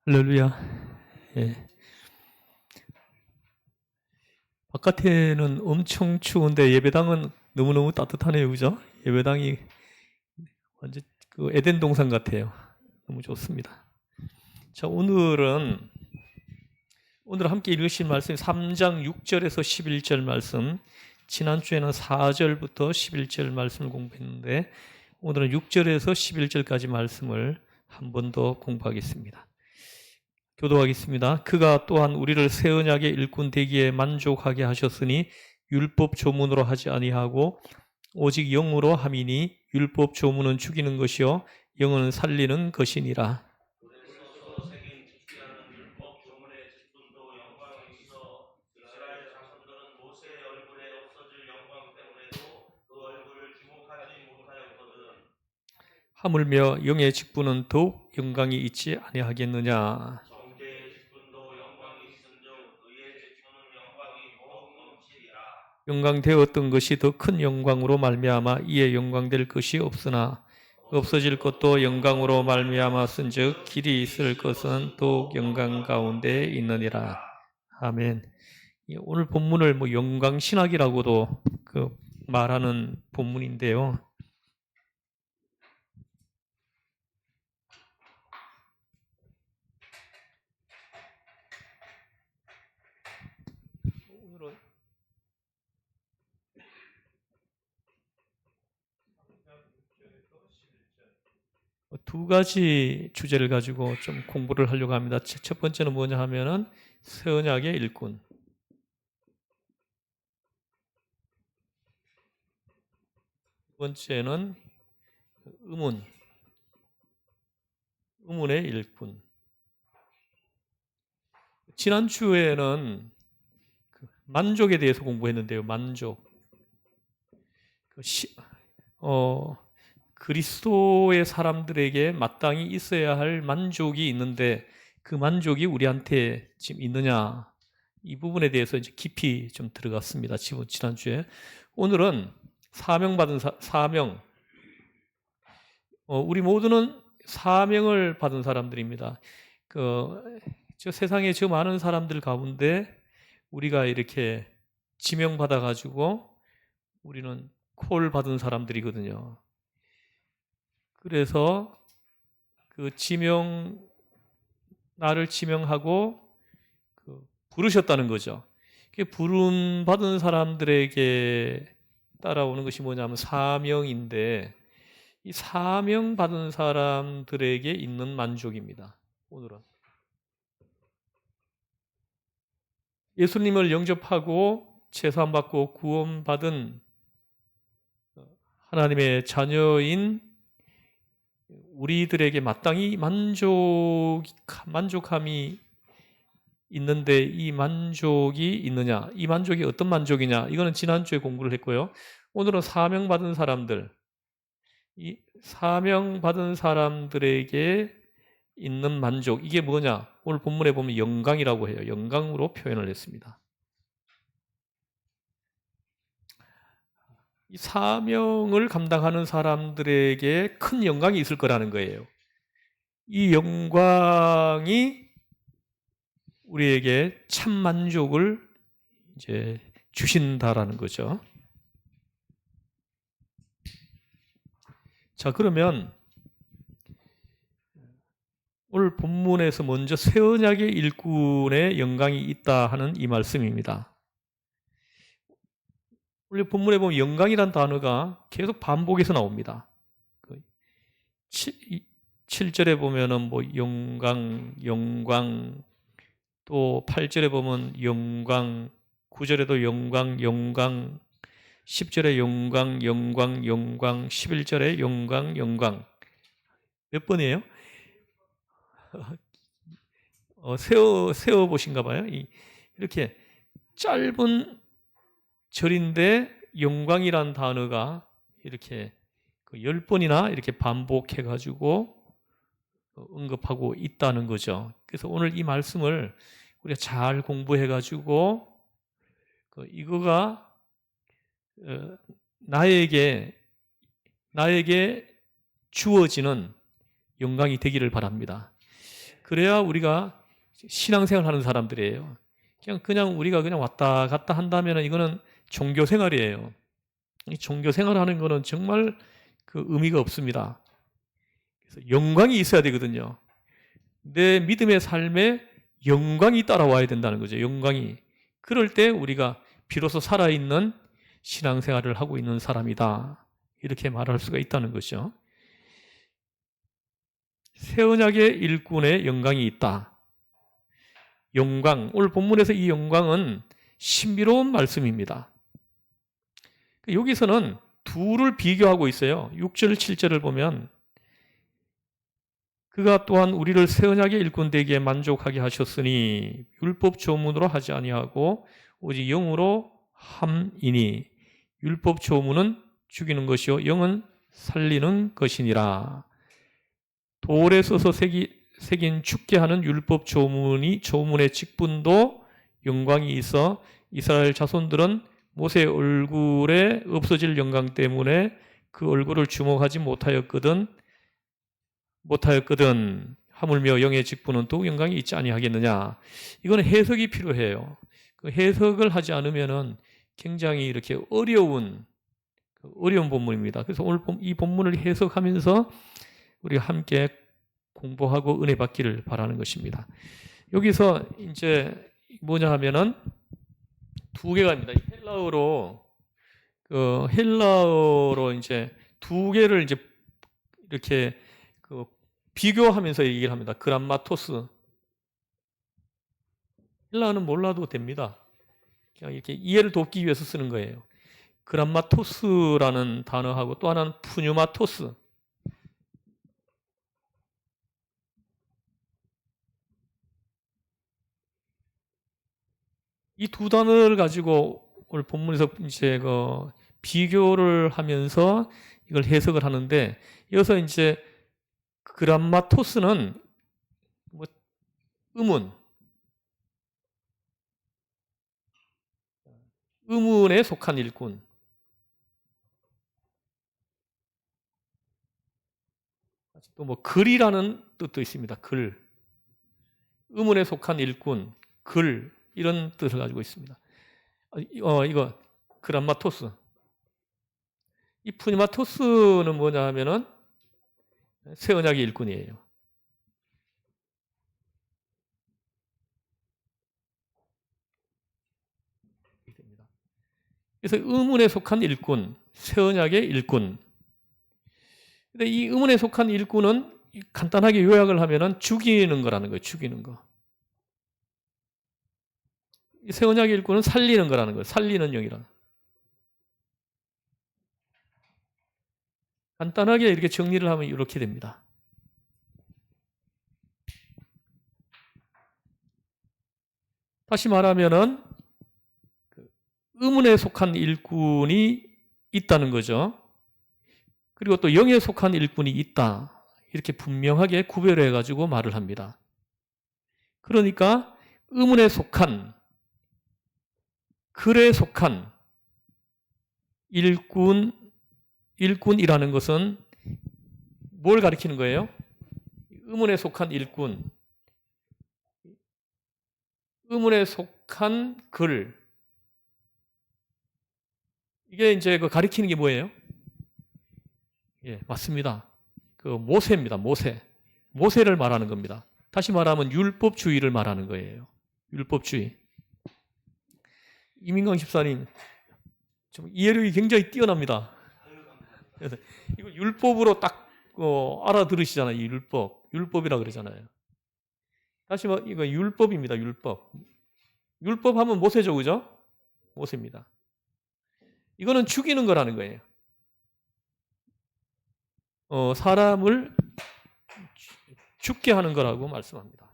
할렐루야. 예. 바깥에는 엄청 추운데 예배당은 너무너무 따뜻하네요. 그죠? 예배당이 완전 그 에덴 동산 같아요. 너무 좋습니다. 자, 오늘 함께 읽으신 말씀 3장 6절에서 11절 말씀, 지난주에는 4절부터 11절 말씀을 공부했는데 오늘은 6절에서 11절까지 말씀을 한 번 더 공부하겠습니다. 교도하겠습니다. 그가 또한 우리를 새 언약의 일꾼 되기에 만족하게 하셨으니 율법 조문으로 하지 아니하고 오직 영으로 함이니 율법 조문은 죽이는 것이요 영은 살리는 것이니라. 하물며 영의 직분은 더욱 영광이 있지 아니하겠느냐. 영광되었던 것이 더 큰 영광으로 말미암아 이에 영광될 것이 없으나 없어질 것도 영광으로 말미암아 쓴즉 길이 있을 것은 더욱 영광 가운데 있느니라. 아멘. 오늘 본문을 영광 신학이라고도 말하는 본문인데요. 오늘은 두 가지 주제를 가지고 좀 공부를 하려고 합니다. 첫 번째는 뭐냐 하면은 새 언약의 일꾼. 두 번째는 의문의 일꾼. 지난주에는 만족에 대해서 공부했는데요. 만족. 그리스도의 사람들에게 마땅히 있어야 할 만족이 있는데 그 만족이 우리한테 지금 있느냐, 이 부분에 대해서 이제 깊이 좀 들어갔습니다. 지난주에. 오늘은 사명. 우리 모두는 사명을 받은 사람들입니다. 저 세상에 저 많은 사람들 가운데 우리가 이렇게 지명받아 가지고 우리는 콜 받은 사람들이거든요. 그래서 나를 지명하고 부르셨다는 거죠. 부름 받은 사람들에게 따라오는 것이 뭐냐면 사명인데, 이 사명 받은 사람들에게 있는 만족입니다. 오늘은 예수님을 영접하고 제사함받고 구원받은 하나님의 자녀인 우리들에게 마땅히 만족함이 있는데 이 만족이 있느냐? 이 만족이 어떤 만족이냐? 이거는 지난주에 공부를 했고요. 오늘은 사명받은 사람들, 이 사명받은 사람들에게 있는 만족, 이게 뭐냐? 오늘 본문에 보면 영광이라고 해요. 영광으로 표현을 했습니다. 이 사명을 감당하는 사람들에게 큰 영광이 있을 거라는 거예요. 이 영광이 우리에게 참 만족을 이제 주신다라는 거죠. 자, 그러면 오늘 본문에서 먼저 새 언약의 일꾼의 영광이 있다 하는 이 말씀입니다. 원래 본문에 보면 영광이란 단어가 계속 반복해서 나옵니다. 7절에 보면은 영광, 또 8절에 보면 영광, 9절에도 영광, 10절에 영광, 11절에 영광. 몇 번이에요? 세워 보신가 봐요. 이렇게 짧은 절인데 영광이란 단어가 이렇게 10번이나 이렇게 반복해가지고 언급하고 있다는 거죠. 그래서 오늘 이 말씀을 우리가 잘 공부해가지고 이거가 나에게 주어지는 영광이 되기를 바랍니다. 그래야 우리가 신앙생활 하는 사람들이에요. 그냥 우리가 그냥 왔다 갔다 한다면 이거는 종교 생활이에요. 이 종교 생활 하는 거는 정말 그 의미가 없습니다. 그래서 영광이 있어야 되거든요. 내 믿음의 삶에 영광이 따라와야 된다는 거죠. 영광이. 그럴 때 우리가 비로소 살아있는 신앙생활을 하고 있는 사람이다. 이렇게 말할 수가 있다는 것이죠. 새 언약의 일꾼의 영광이 있다. 영광, 오늘 본문에서 이 영광은 신비로운 말씀입니다. 여기서는 둘을 비교하고 있어요. 6절, 7절을 보면 그가 또한 우리를 새 언약의 일꾼 되기에 만족하게 하셨으니 율법 조문으로 하지 아니하고 오직 영으로 함이니 율법 조문은 죽이는 것이요 영은 살리는 것이니라. 돌에 써서 새긴 죽게 하는 율법 조문의 직분도 영광이 있어 이스라엘 자손들은 모세의 얼굴에 없어질 영광 때문에 그 얼굴을 주목하지 못하였거든 하물며 영의 직분은 또 영광이 있지 아니하겠느냐. 이거는 해석이 필요해요. 그 해석을 하지 않으면은 굉장히 이렇게 어려운 본문입니다. 그래서 오늘 이 본문을 해석하면서 우리가 함께 공부하고 은혜 받기를 바라는 것입니다. 여기서 이제 뭐냐 하면은 두 개가 입니다. 헬라어로 이제 두 개를 이제 이렇게 비교하면서 얘기를 합니다. 그람마토스. 헬라어는 몰라도 됩니다. 그냥 이렇게 이해를 돕기 위해서 쓰는 거예요. 그람마토스라는 단어하고 또 하나는 푸뉴마토스. 이 두 단어를 가지고 오늘 본문에서 이제 비교를 하면서 이걸 해석을 하는데 여기서 이제 그람마토스는 의문에 속한 일꾼. 또 글이라는 뜻도 있습니다. 글. 의문에 속한 일꾼, 글 이런 뜻을 가지고 있습니다. 이거 그람마토스. 이 푸니마토스는 뭐냐 하면은 새 언약의 일꾼이에요. 그래서 의문에 속한 일꾼, 새 언약의 일꾼. 근데 이 의문에 속한 일꾼은 간단하게 요약을 하면은 죽이는 거라는 거예요. 죽이는 거. 새 언약의 일꾼은 살리는 거라는 거예요. 살리는 영이라. 간단하게 이렇게 정리를 하면 이렇게 됩니다. 다시 말하면은 의문에 속한 일꾼이 있다는 거죠. 그리고 또 영에 속한 일꾼이 있다. 이렇게 분명하게 구별해 가지고 말을 합니다. 그러니까 의문에 속한, 글에 속한 일꾼이라는 것은 뭘 가리키는 거예요? 의문에 속한 일꾼, 의문에 속한 글. 이게 이제 가리키는 게 뭐예요? 예, 맞습니다. 모세입니다. 모세를 말하는 겁니다. 다시 말하면 율법주의를 말하는 거예요. 율법주의. 이민광 집사님, 좀 이해력이 굉장히 뛰어납니다. 그래서 이거 율법으로 딱 알아들으시잖아요. 이 율법이라 그러잖아요. 다시 말해 이거 율법입니다. 율법 하면 모세죠, 그죠? 모세입니다. 이거는 죽이는 거라는 거예요. 사람을 죽게 하는 거라고 말씀합니다.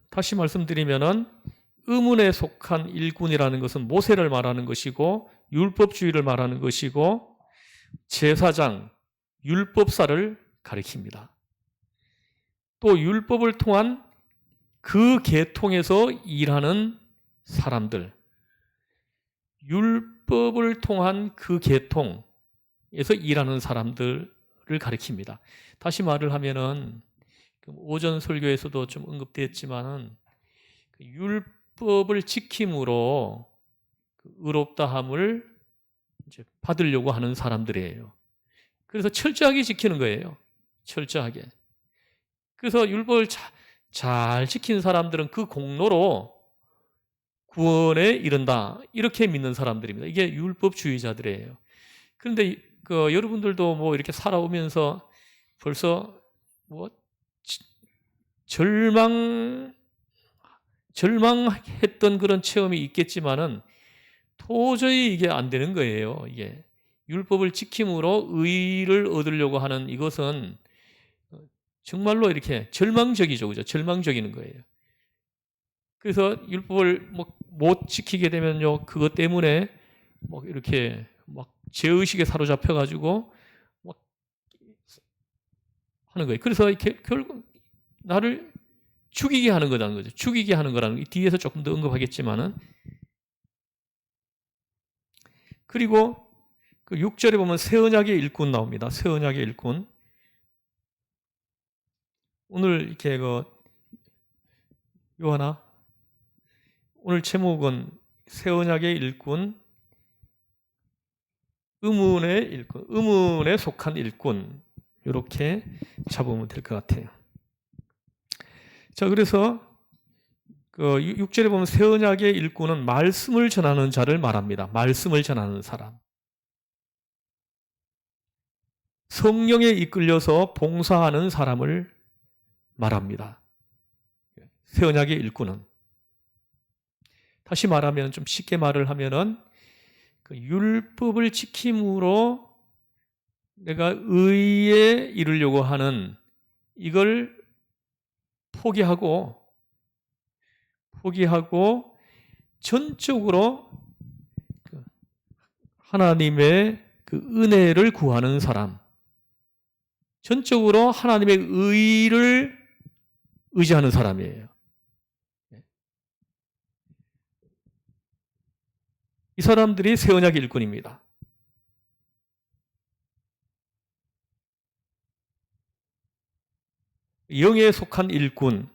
다시 말씀드리면은 의문에 속한 일꾼이라는 것은 모세를 말하는 것이고 율법주의를 말하는 것이고 제사장, 율법사를 가리킵니다. 또 율법을 통한 그 계통에서 일하는 사람들, 율법을 통한 그 계통에서 일하는 사람들을 가리킵니다. 다시 말을 하면은 오전 설교에서도 좀 언급됐지만은 율법을 지킴으로 의롭다함을 이제 받으려고 하는 사람들이에요. 그래서 철저하게 지키는 거예요. 철저하게. 그래서 율법을 잘 지키는 사람들은 그 공로로 구원에 이른다. 이렇게 믿는 사람들입니다. 이게 율법주의자들이에요. 그런데 여러분들도 뭐 이렇게 살아오면서 벌써 뭐 절망했던 그런 체험이 있겠지만은 도저히 이게 안 되는 거예요. 이게 율법을 지킴으로 의를 얻으려고 하는 이것은 정말로 이렇게 절망적이죠, 그죠? 절망적인 거예요. 그래서 율법을 못 지키게 되면요, 그것 때문에 이렇게 죄의식에 사로잡혀가지고 하는 거예요. 그래서 이렇게 결국 나를 죽이게 하는 거라는 거죠. 죽이게 하는 거라는 거. 뒤에서 조금 더 언급하겠지만은. 그리고 그 6절에 보면 새 언약의 일꾼 나옵니다. 새 언약의 일꾼. 오늘 이렇게 요하나 오늘 제목은 새 언약의 일꾼, 의문의 일꾼, 의문에 속한 일꾼 이렇게 잡으면 될 것 같아요. 자, 그래서 6절에 보면 새 언약의 일꾼은 말씀을 전하는 자를 말합니다. 말씀을 전하는 사람. 성령에 이끌려서 봉사하는 사람을 말합니다. 새 언약의 일꾼은. 다시 말하면 좀 쉽게 말을 하면은 율법을 지킴으로 내가 의에 이르려고 하는 이걸 포기하고 전적으로 하나님의 그 은혜를 구하는 사람, 전적으로 하나님의 의를 의지하는 사람이에요. 이 사람들이 새 언약의 일꾼입니다. 영에 속한 일꾼,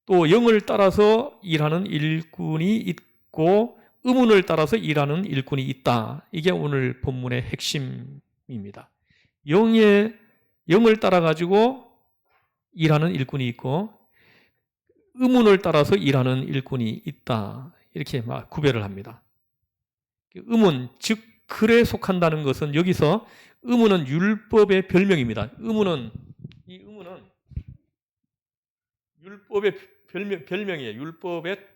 또 영을 따라서 일하는 일꾼이 있고 의문을 따라서 일하는 일꾼이 있다. 이게 오늘 본문의 핵심입니다. 영을 따라가지고 일하는 일꾼이 있고 의문을 따라서 일하는 일꾼이 있다. 이렇게 구별을 합니다. 의문, 즉 글에 속한다는 것은 여기서 의문은 율법의 별명입니다. 이 의문은 율법의 별명이에요. 율법의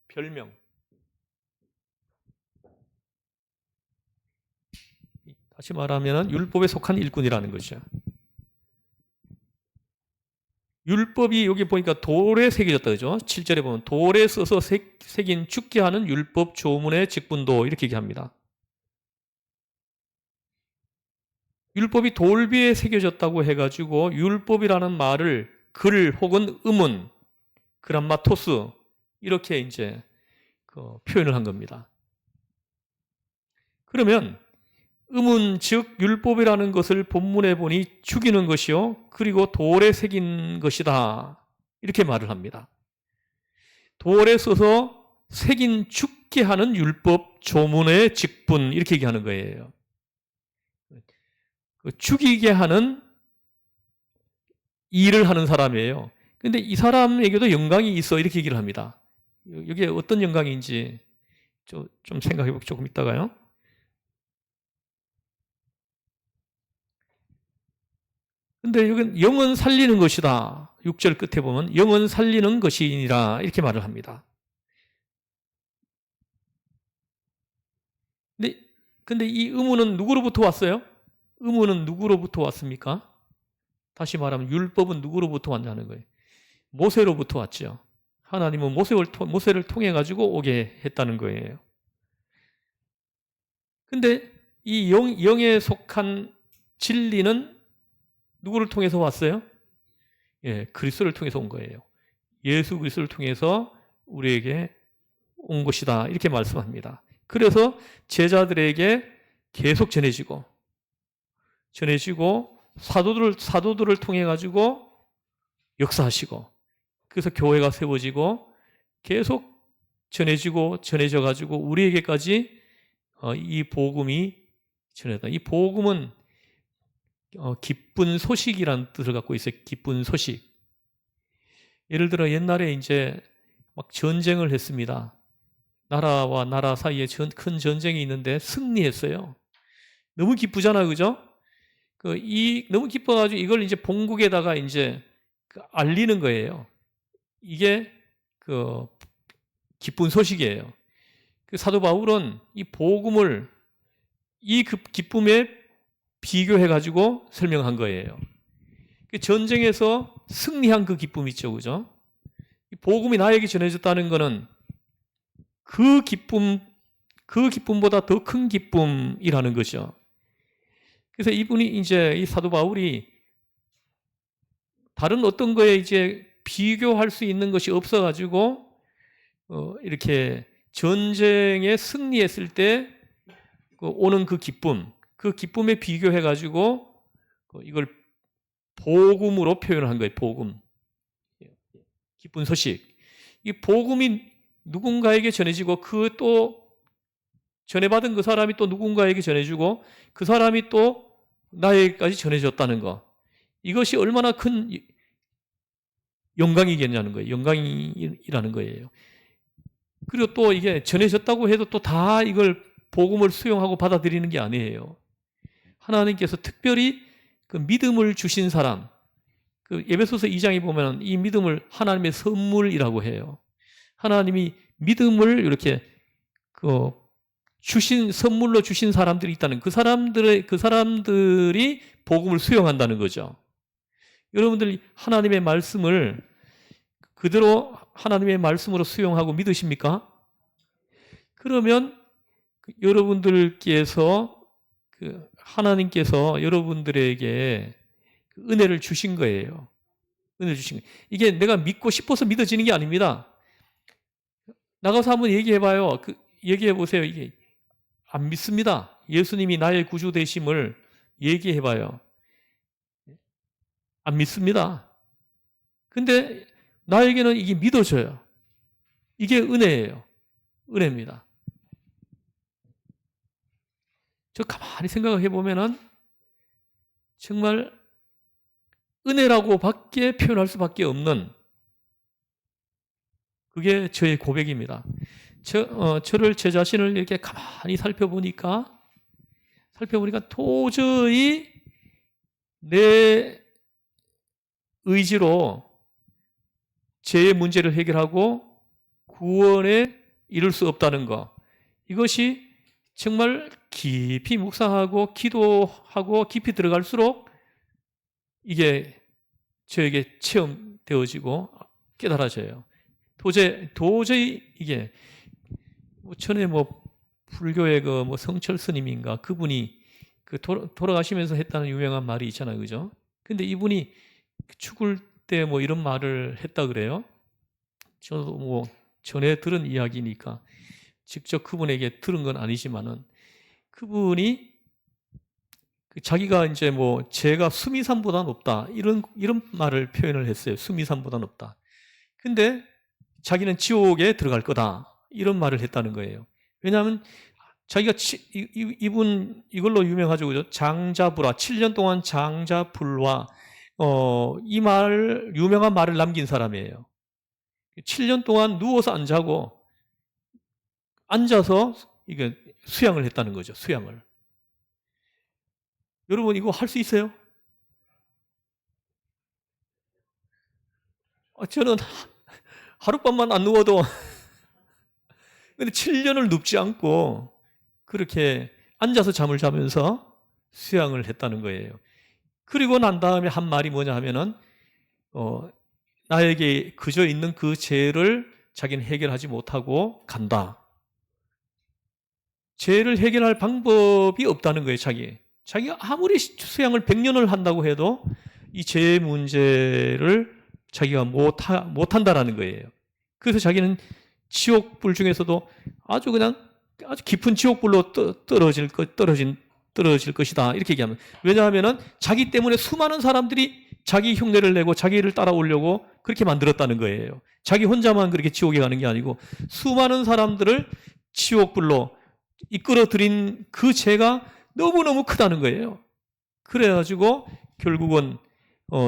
별명. 다시 말하면 율법에 속한 일꾼이라는 것이죠. 율법이 여기 보니까 돌에 새겨졌다, 그죠? 7절에 보면 돌에 써서 새긴 죽게 하는 율법 조문의 직분도 이렇게 얘기합니다. 율법이 돌비에 새겨졌다고 해가지고 율법이라는 말을 글 혹은 의문, 그람마토스 이렇게 이제 표현을 한 겁니다. 그러면 의문 즉 율법이라는 것을 본문에 보니 죽이는 것이요 그리고 돌에 새긴 것이다 이렇게 말을 합니다. 돌에 써서 새긴 죽게 하는 율법 조문의 직분 이렇게 얘기하는 거예요. 죽이게 하는 일을 하는 사람이에요. 그런데 이 사람에게도 영광이 있어 이렇게 얘기를 합니다. 이게 어떤 영광인지 좀 생각해 보고 조금 있다가요. 근데 여기는 영은 살리는 것이다. 6절 끝에 보면 영은 살리는 것이니라 이렇게 말을 합니다. 근데 이 의문은 누구로부터 왔어요? 의문은 누구로부터 왔습니까? 다시 말하면 율법은 누구로부터 왔냐는 거예요. 모세로부터 왔죠. 하나님은 모세를 통해 가지고 오게 했다는 거예요. 근데 이 영에 속한 진리는 누구를 통해서 왔어요? 예, 그리스도를 통해서 온 거예요. 예수 그리스도를 통해서 우리에게 온 것이다. 이렇게 말씀합니다. 그래서 제자들에게 계속 전해지고 사도들을 통해 가지고 역사하시고, 그래서 교회가 세워지고 계속 전해져 가지고 우리에게까지 이 복음이 전해다. 이 복음은 기쁜 소식이라는 뜻을 갖고 있어요. 기쁜 소식. 예를 들어 옛날에 이제 막 전쟁을 했습니다. 나라와 나라 사이에 큰 전쟁이 있는데 승리했어요. 너무 기쁘잖아요, 그죠? 너무 기뻐가지고 이걸 이제 본국에다가 이제 알리는 거예요. 이게 기쁜 소식이에요. 사도 바울은 이 복음을 이 기쁨에 비교해가지고 설명한 거예요. 전쟁에서 승리한 그 기쁨 있죠, 그죠? 이 복음이 나에게 전해졌다는 것은 그 기쁨보다 더 큰 기쁨이라는 거죠. 그래서 이분이 이제 이 사도 바울이 다른 어떤 거에 이제 비교할 수 있는 것이 없어가지고 이렇게 전쟁에 승리했을 때 오는 그 기쁨에 비교해가지고 이걸 복음으로 표현한 거예요. 복음. 기쁜 소식. 이 복음이 누군가에게 전해지고 또 전해받은 그 사람이 또 누군가에게 전해주고 그 사람이 또 나에게까지 전해졌다는 거. 이것이 얼마나 큰 영광이겠냐는 거예요. 영광이라는 거예요. 그리고 또 이게 전해졌다고 해도 또 다 이걸 복음을 수용하고 받아들이는 게 아니에요. 하나님께서 특별히 그 믿음을 주신 사람, 에베소서 2장에 보면 이 믿음을 하나님의 선물이라고 해요. 하나님이 믿음을 이렇게 선물로 주신 사람들이 있다는, 그 사람들이 복음을 수용한다는 거죠. 여러분들이 하나님의 말씀을 그대로 하나님의 말씀으로 수용하고 믿으십니까? 그러면 여러분들께서 하나님께서 여러분들에게 은혜를 주신 거예요. 은혜를 주신 거예요. 이게 내가 믿고 싶어서 믿어지는 게 아닙니다. 나가서 한번 얘기해봐요. 얘기해보세요. 이게 안 믿습니다. 예수님이 나의 구주 되심을 얘기해봐요. 안 믿습니다. 근데 나에게는 이게 믿어져요. 이게 은혜예요. 은혜입니다. 저 가만히 생각해 보면은 정말 은혜라고 밖에 표현할 수밖에 없는, 그게 저의 고백입니다. 제 자신을 이렇게 가만히 살펴보니까 도저히 내 의지로 죄의 문제를 해결하고 구원에 이룰 수 없다는 것, 이것이 정말 깊이 묵상하고 기도하고 깊이 들어갈수록 이게 저에게 체험되어지고 깨달아져요. 도저히 이게 전에 불교의 성철 스님인가 그분이 돌아가시면서 했다는 유명한 말이 있잖아요, 그죠? 근데 이분이 죽을 때 이런 말을 했다 그래요. 저도 전에 들은 이야기니까 직접 그분에게 들은 건 아니지만은, 그분이 자기가 이제 죄가 수미산보다 높다 이런 말을 표현을 했어요. 수미산보다 높다. 근데 자기는 지옥에 들어갈 거다 이런 말을 했다는 거예요. 왜냐하면 자기가 이걸로 유명하죠, 그죠? 장자불화, 7년 동안 장자불화, 유명한 말을 남긴 사람이에요. 7년 동안 누워서 안 자고 앉아서 이게 수양을 했다는 거죠. 수양을. 여러분 이거 할 수 있어요? 저는 하룻밤만 안 누워도 근데 7년을 눕지 않고 그렇게 앉아서 잠을 자면서 수양을 했다는 거예요. 그리고 난 다음에 한 말이 뭐냐 하면은 나에게 그저 있는 그 죄를 자기는 해결하지 못하고 간다. 죄를 해결할 방법이 없다는 거예요. 자기가 아무리 수양을 100년을 한다고 해도 이 죄의 문제를 자기가 못한다라는 거예요. 그래서 자기는 지옥불 중에서도 아주 그냥 아주 깊은 지옥불로 떨어질 것이다. 이렇게 얘기합니다. 왜냐하면 자기 때문에 수많은 사람들이 자기 흉내를 내고 자기를 따라오려고 그렇게 만들었다는 거예요. 자기 혼자만 그렇게 지옥에 가는 게 아니고 수많은 사람들을 지옥불로 이끌어들인 그 죄가 너무너무 크다는 거예요. 그래가지고 결국은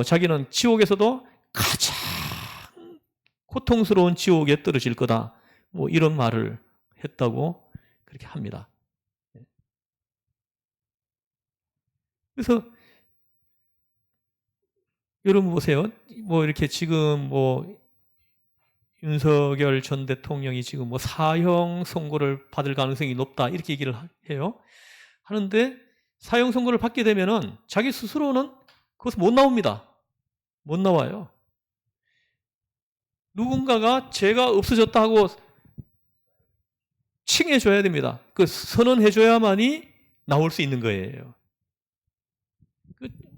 자기는 지옥에서도 가장 고통스러운 지옥에 떨어질 거다. 뭐 이런 말을 했다고 그렇게 합니다. 그래서 여러분 보세요. 뭐 이렇게 지금 뭐 윤석열 전 대통령이 지금 뭐 사형 선고를 받을 가능성이 높다 이렇게 얘기를 해요. 하는데 사형 선고를 받게 되면은 자기 스스로는 거기서 못 나옵니다. 못 나와요. 누군가가 죄가 없어졌다 하고 칭해줘야 됩니다. 그 선언해줘야만이 나올 수 있는 거예요.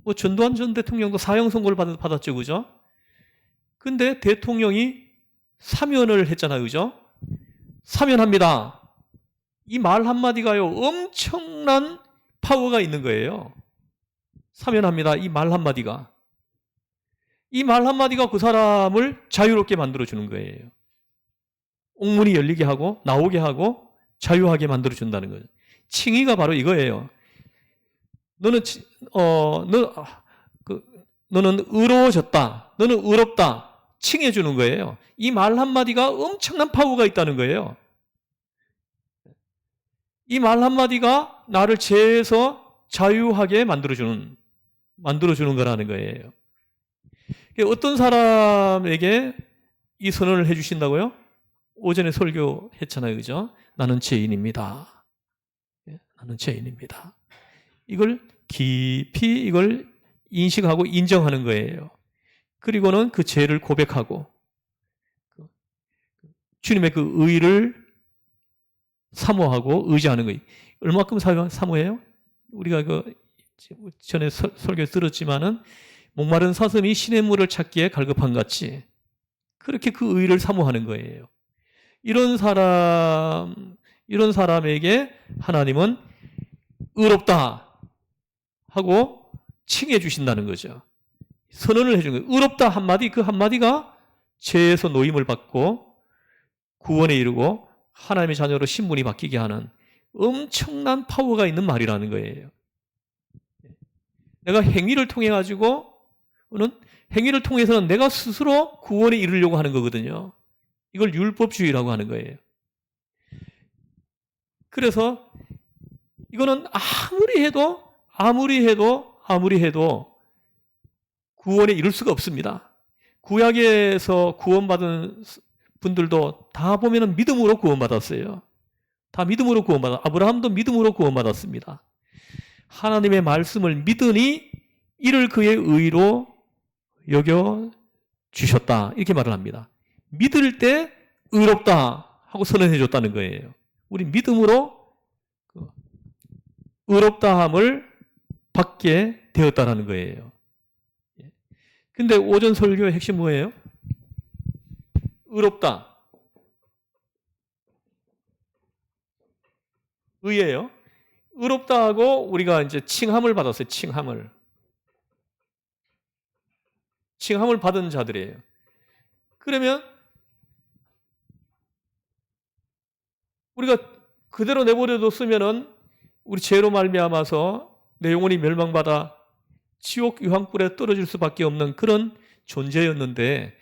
뭐 전두환 전 대통령도 사형 선고를 받았죠, 그죠? 근데 대통령이 사면을 했잖아요, 그죠? 사면합니다. 이 말 한마디가요, 엄청난 파워가 있는 거예요. 사면합니다. 이 말 한마디가. 이 말 한마디가 그 사람을 자유롭게 만들어주는 거예요. 옥문이 열리게 하고, 나오게 하고, 자유하게 만들어준다는 거죠. 칭의가 바로 이거예요. 너는 의로워졌다. 너는 의롭다. 칭해주는 거예요. 이 말 한마디가 엄청난 파워가 있다는 거예요. 이 말 한마디가 나를 죄에서 자유하게 만들어주는 거라는 거예요. 어떤 사람에게 이 선언을 해주신다고요? 오전에 설교했잖아요, 그죠? 나는 죄인입니다. 나는 죄인입니다. 이걸 깊이 이걸 인식하고 인정하는 거예요. 그리고는 그 죄를 고백하고 주님의 그 의를 사모하고 의지하는 거예요. 얼마큼 사모해요? 우리가 그 전에 설교 들었지만은 목마른 사슴이 시냇물을 찾기에 갈급한 같이 그렇게 그 의를 사모하는 거예요. 이런 사람에게 하나님은 의롭다 하고 칭해 주신다는 거죠. 선언을 해주는 거예요. 의롭다 한마디, 그 한마디가 죄에서 노임을 받고 구원에 이르고 하나님의 자녀로 신분이 바뀌게 하는 엄청난 파워가 있는 말이라는 거예요. 내가 행위를 통해 가지고는 행위를 통해서는 내가 스스로 구원에 이르려고 하는 거거든요. 이걸 율법주의라고 하는 거예요. 그래서 이거는 아무리 해도 구원에 이를 수가 없습니다. 구약에서 구원받은 분들도 다 보면은 믿음으로 구원받았어요. 다 믿음으로 아브라함도 믿음으로 구원받았습니다. 하나님의 말씀을 믿으니 이를 그의 의로 여겨 주셨다. 이렇게 말을 합니다. 믿을 때 의롭다 하고 선언해 줬다는 거예요. 우리 믿음으로 의롭다함을 받게 되었다라는 거예요. 근데 오전 설교의 핵심 뭐예요? 의롭다. 의예요. 의롭다 하고 우리가 이제 칭함을 받았어요. 칭함을 받은 자들이에요. 그러면 우리가 그대로 내버려뒀으면은 우리 죄로 말미암아서 내 영혼이 멸망받아 지옥 유황불에 떨어질 수밖에 없는 그런 존재였는데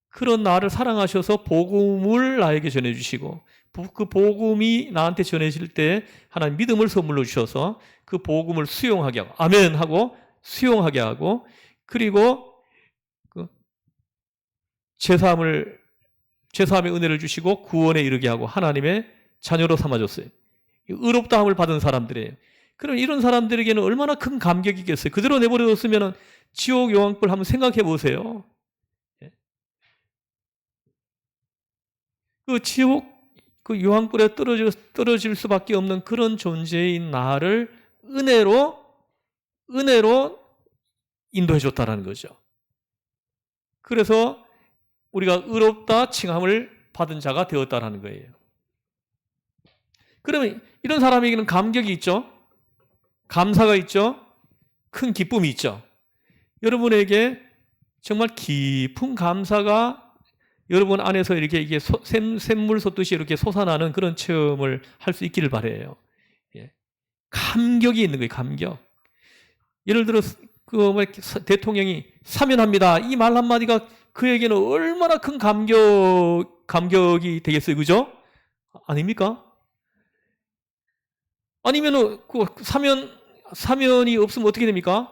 그런 나를 사랑하셔서 복음을 나에게 전해주시고 그 복음이 나한테 전해질 때 하나님 믿음을 선물로 주셔서 그 복음을 수용하게 하고 아멘 하고 수용하게 하고 그리고 그 제사함의 은혜를 주시고 구원에 이르게 하고 하나님의 자녀로 삼아줬어요. 의롭다함을 받은 사람들이에요. 그럼 이런 사람들에게는 얼마나 큰 감격이겠어요. 그대로 내버려뒀으면 지옥 요한불 한번 생각해 보세요. 그 지옥 그 요한불에 떨어질 수밖에 없는 그런 존재인 나를 은혜로 인도해 줬다라는 거죠. 그래서 우리가 의롭다 칭함을 받은 자가 되었다라는 거예요. 그러면 이런 사람에게는 감격이 있죠. 감사가 있죠. 큰 기쁨이 있죠. 여러분에게 정말 깊은 감사가 여러분 안에서 이렇게 이게 샘물 솟듯이 이렇게 솟아나는 그런 체험을 할 수 있기를 바라요. 예. 감격이 있는 거예요. 감격. 예를 들어 대통령이 사면합니다. 이 말 한마디가 그에게는 얼마나 큰 감격이 되겠어요. 그죠? 아닙니까? 아니면은 그 사면이 없으면 어떻게 됩니까?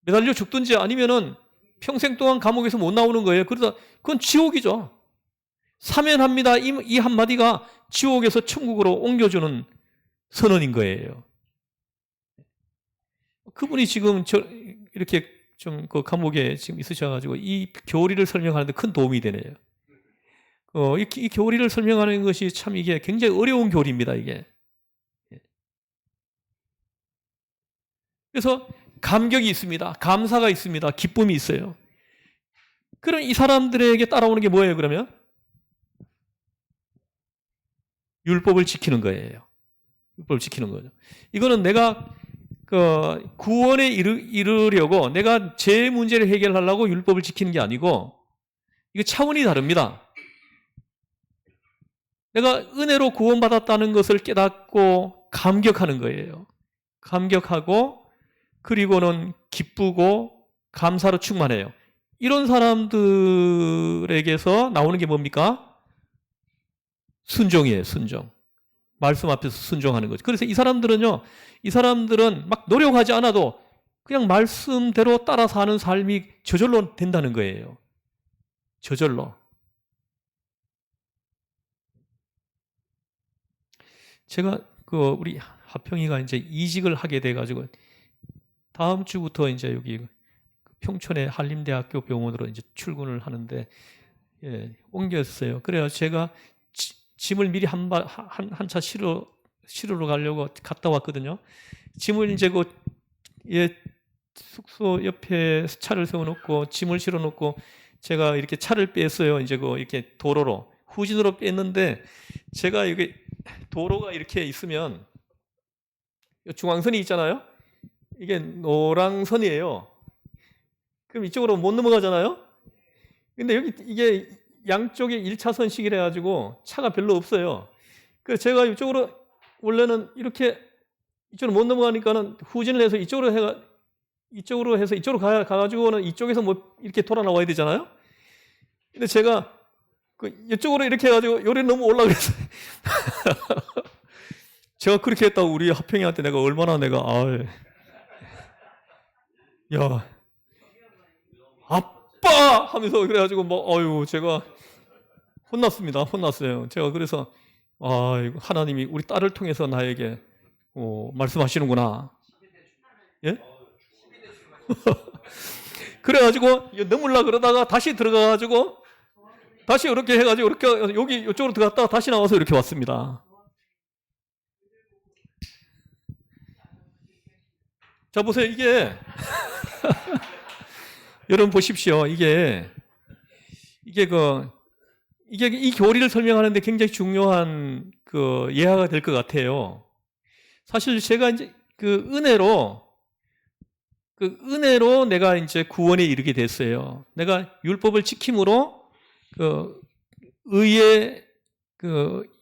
매달려 죽든지 아니면은 평생 동안 감옥에서 못 나오는 거예요. 그러다 그건 지옥이죠. 사면합니다. 이 한마디가 지옥에서 천국으로 옮겨주는 선언인 거예요. 그분이 지금 이렇게 좀 그 감옥에 지금 있으셔가지고 이 교리를 설명하는데 큰 도움이 되네요. 이 교리를 설명하는 것이 참 이게 굉장히 어려운 교리입니다, 이게. 그래서 감격이 있습니다. 감사가 있습니다. 기쁨이 있어요. 그럼 이 사람들에게 따라오는 게 뭐예요, 그러면? 율법을 지키는 거예요. 율법을 지키는 거죠. 이거는 내가 구원에 이르려고 내가 제 문제를 해결하려고 율법을 지키는 게 아니고 이거 차원이 다릅니다. 내가 은혜로 구원받았다는 것을 깨닫고 감격하는 거예요. 감격하고 그리고는 기쁘고 감사로 충만해요. 이런 사람들에게서 나오는 게 뭡니까? 순종이에요. 순종. 말씀 앞에서 순종하는 거죠. 그래서 이 사람들은 막 노력하지 않아도 그냥 말씀대로 따라 사는 삶이 저절로 된다는 거예요. 저절로. 제가 우리 하평이가 이제 이직을 하게 돼가지고 다음 주부터 이제 여기 평촌의 한림대학교 병원으로 이제 출근을 하는데 옮겼어요. 그래서 제가 짐을 미리 한 차 실으러 가려고 갔다 왔거든요. 짐을 이제 숙소 옆에 차를 세워놓고 짐을 실어놓고 제가 이렇게 차를 뺐어요. 이제 이렇게 도로로 후진으로 뺐는데 제가 이게 도로가 이렇게 있으면 중앙선이 있잖아요. 이게 노랑선이에요. 그럼 이쪽으로 못 넘어가잖아요. 근데 여기 이게 양쪽에 1차선씩이라 해가지고 차가 별로 없어요. 그래서 제가 이쪽으로 원래는 이렇게 이쪽으로 못 넘어가니까는 후진을 해서 이쪽으로 해서 이쪽으로 가가지고는 이쪽에서 뭐 이렇게 돌아 나와야 되잖아요. 근데 제가 이쪽으로 이렇게 해가지고 요리 너무 올라가서 제가 그렇게 했다고 우리 하평이한테 내가 얼마나 야 아빠 하면서 그래가지고 제가 혼났어요. 제가 그래서 하나님이 우리 딸을 통해서 나에게 말씀하시는구나. 예? 그래가지고 넘으려 그러다가 다시 들어가가지고 다시 이렇게 해가지고 이렇게 여기 이쪽으로 들어갔다가 다시 나와서 이렇게 왔습니다. 자 보세요. 이게 여러분 보십시오. 이게 이 교리를 설명하는데 굉장히 중요한 예화가 될 것 같아요. 사실 제가 이제 은혜로 내가 이제 구원에 이르게 됐어요. 내가 율법을 지킴으로 의에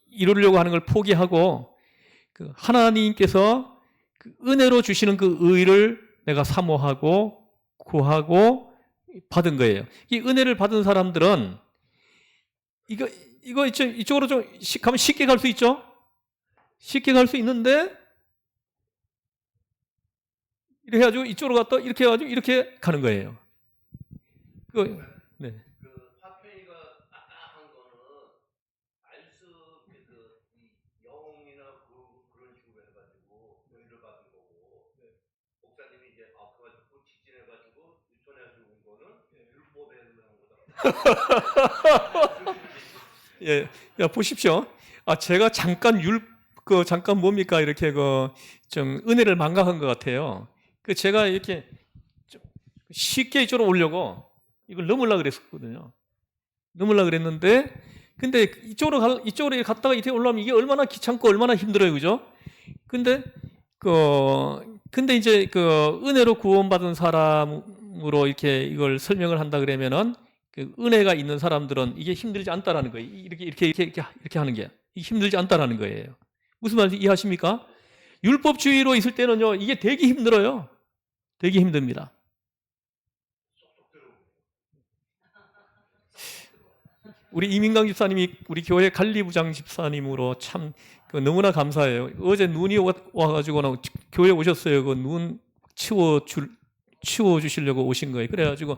이루려고 하는 걸 포기하고 하나님께서 은혜로 주시는 그 의를 내가 사모하고 구하고 받은 거예요. 이 은혜를 받은 사람들은 이거 이쪽으로 좀 가면 쉽게 갈 수 있죠? 쉽게 갈 수 있는데 이렇게 해가지고 이쪽으로 갔다 이렇게 해가지고 이렇게 가는 거예요. 네. 화평이가 아까 한 거는 알수 영이나 그런 식으로 해가지고 의를 받은 거고 목사님이 이제 그래가지고 직진해가지고 유턴해가지고 온 거는 율법에 의한 거다. 예, 야, 보십시오. 제가 잠깐 잠깐 뭡니까? 이렇게 좀 은혜를 망각한 것 같아요. 제가 이렇게 좀 쉽게 이쪽으로 오려고 이걸 넘으려고 그랬었거든요. 넘으려고 그랬는데 근데 이쪽으로 갔다가 이렇게 올라오면 이게 얼마나 귀찮고 얼마나 힘들어요. 그죠? 근데 근데 이제 은혜로 구원받은 사람으로 이렇게 이걸 설명을 한다 그러면은 은혜가 있는 사람들은 이게 힘들지 않다라는 거예요. 이렇게 하는 게 힘들지 않다라는 거예요. 무슨 말인지 이해하십니까? 율법주의로 있을 때는요, 이게 되게 힘들어요. 되게 힘듭니다. 우리 이민강 집사님이 우리 교회 관리부장 집사님으로 참 너무나 감사해요. 어제 눈이 와가지고 교회 오셨어요. 그 눈 치워주시려고 오신 거예요. 그래가지고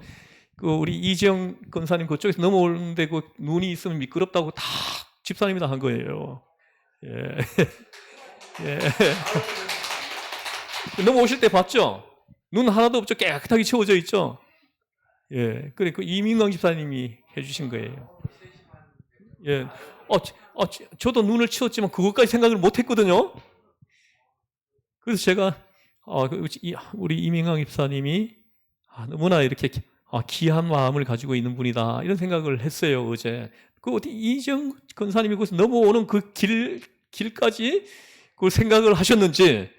우리 이지영 권사님 그쪽에서 넘어오는데 그 눈이 있으면 미끄럽다고 다 집사님이 다 한 거예요. 예. 예. 넘어오실 때 봤죠? 눈 하나도 없죠? 깨끗하게 치워져 있죠? 예. 그래, 이민강 집사님이 해주신 거예요. 예. 저도 눈을 치웠지만 그것까지 생각을 못 했거든요. 그래서 제가, 우리 이민강 집사님이 너무나 이렇게 귀한 마음을 가지고 있는 분이다. 이런 생각을 했어요, 어제. 어디 이정 권사님이 거기서 넘어오는 그 길까지 그걸 생각을 하셨는지,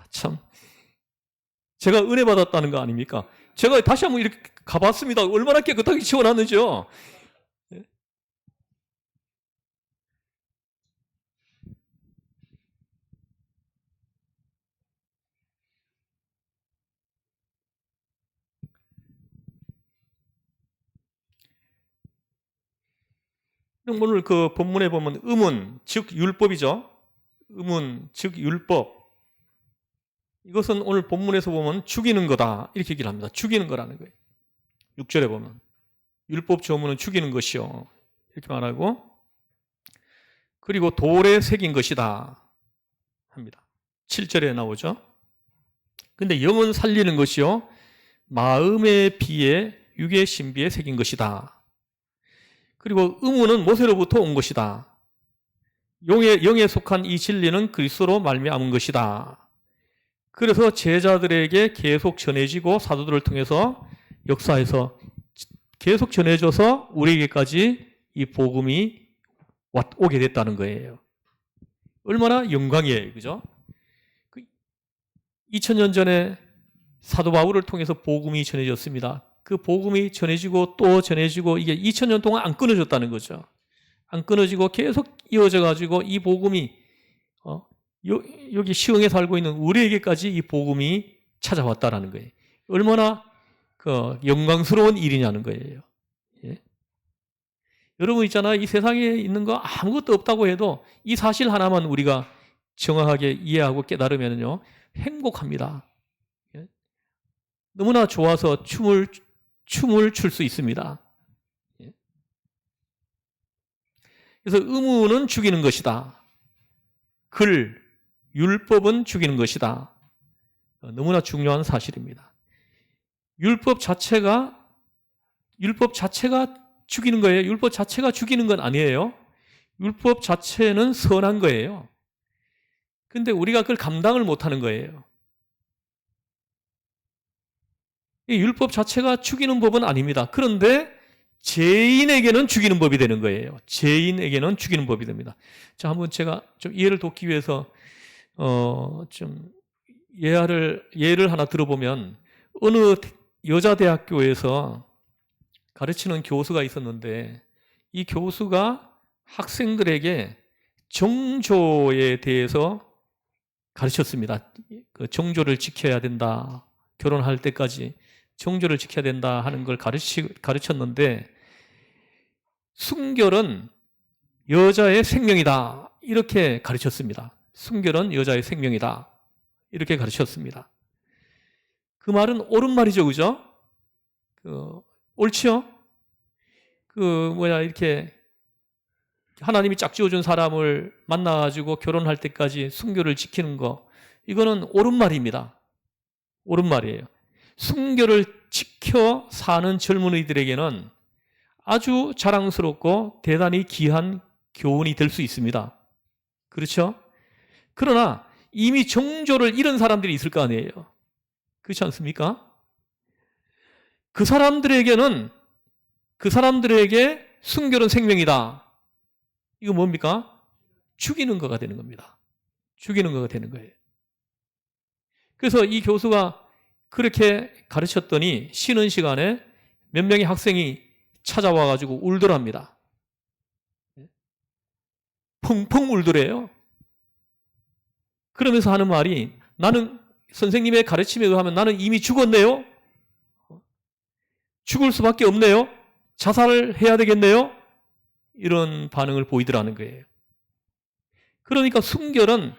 참. 제가 은혜 받았다는 거 아닙니까? 제가 다시 한번 이렇게 가봤습니다. 얼마나 깨끗하게 치워놨는지요. 오늘 그 본문에 보면 의문, 즉 율법이죠. 의문, 즉 율법. 이것은 오늘 본문에서 보면 죽이는 거다. 이렇게 얘기를 합니다. 죽이는 거라는 거예요. 6절에 보면. 율법 조문은 죽이는 것이요. 이렇게 말하고, 그리고 돌에 새긴 것이다. 합니다. 7절에 나오죠. 근데 영은 살리는 것이요. 마음의 비에 육의 신비에 새긴 것이다. 그리고 의무는 모세로부터 온 것이다. 영에 속한 이 진리는 그리스도로 말미암은 것이다. 그래서 제자들에게 계속 전해지고 사도들을 통해서 역사에서 계속 전해져서 우리에게까지 이 복음이 오게 됐다는 거예요. 얼마나 영광이에요. 그죠? 2000년 전에 사도 바울을 통해서 복음이 전해졌습니다. 그 복음이 전해지고 또 전해지고 이게 2000년 동안 안 끊어졌다는 거죠. 안 끊어지고 계속 이어져 가지고 이 복음이 여기 시흥에 살고 있는 우리에게까지 이 복음이 찾아왔다라는 거예요. 얼마나 영광스러운 일이냐는 거예요. 예? 여러분 있잖아요. 이 세상에 있는 거 아무것도 없다고 해도 이 사실 하나만 우리가 정확하게 이해하고 깨달으면요 행복합니다. 예? 너무나 좋아서 춤을 출 수 있습니다. 예? 그래서 의무는 죽이는 것이다. 율법은 죽이는 것이다. 너무나 중요한 사실입니다. 율법 자체가 죽이는 거예요. 율법 자체가 죽이는 건 아니에요. 율법 자체는 선한 거예요. 근데 우리가 그걸 감당을 못하는 거예요. 이 율법 자체가 죽이는 법은 아닙니다. 그런데 죄인에게는 죽이는 법이 되는 거예요. 죄인에게는 죽이는 법이 됩니다. 자, 한번 제가 좀 이해를 돕기 위해서 좀 예를 하나 들어보면 어느 여자 대학교에서 가르치는 교수가 있었는데 이 교수가 학생들에게 정조에 대해서 가르쳤습니다. 그 정조를 지켜야 된다. 결혼할 때까지 정조를 지켜야 된다 하는 걸 가르쳤는데 순결은 여자의 생명이다. 이렇게 가르쳤습니다. 순결은 여자의 생명이다. 이렇게 가르쳤습니다. 그 말은 옳은 말이죠. 그죠? 옳지요? 이렇게 하나님이 짝지어준 사람을 만나가지고 결혼할 때까지 순결을 지키는 거, 이거는 옳은 말입니다. 옳은 말이에요. 순결을 지켜 사는 젊은이들에게는 아주 자랑스럽고 대단히 귀한 교훈이 될 수 있습니다. 그렇죠? 그러나 이미 정조를 잃은 사람들이 있을 거 아니에요. 그렇지 않습니까? 그 사람들에게 순결은 생명이다. 이거 뭡니까? 죽이는 거가 되는 겁니다. 죽이는 거가 되는 거예요. 그래서 이 교수가 그렇게 가르쳤더니 쉬는 시간에 몇 명의 학생이 찾아와 가지고 울더랍니다. 펑펑 울더래요. 그러면서 하는 말이, 나는 선생님의 가르침에 의하면 나는 이미 죽었네요. 죽을 수밖에 없네요. 자살을 해야 되겠네요. 이런 반응을 보이더라는 거예요. 그러니까 순결은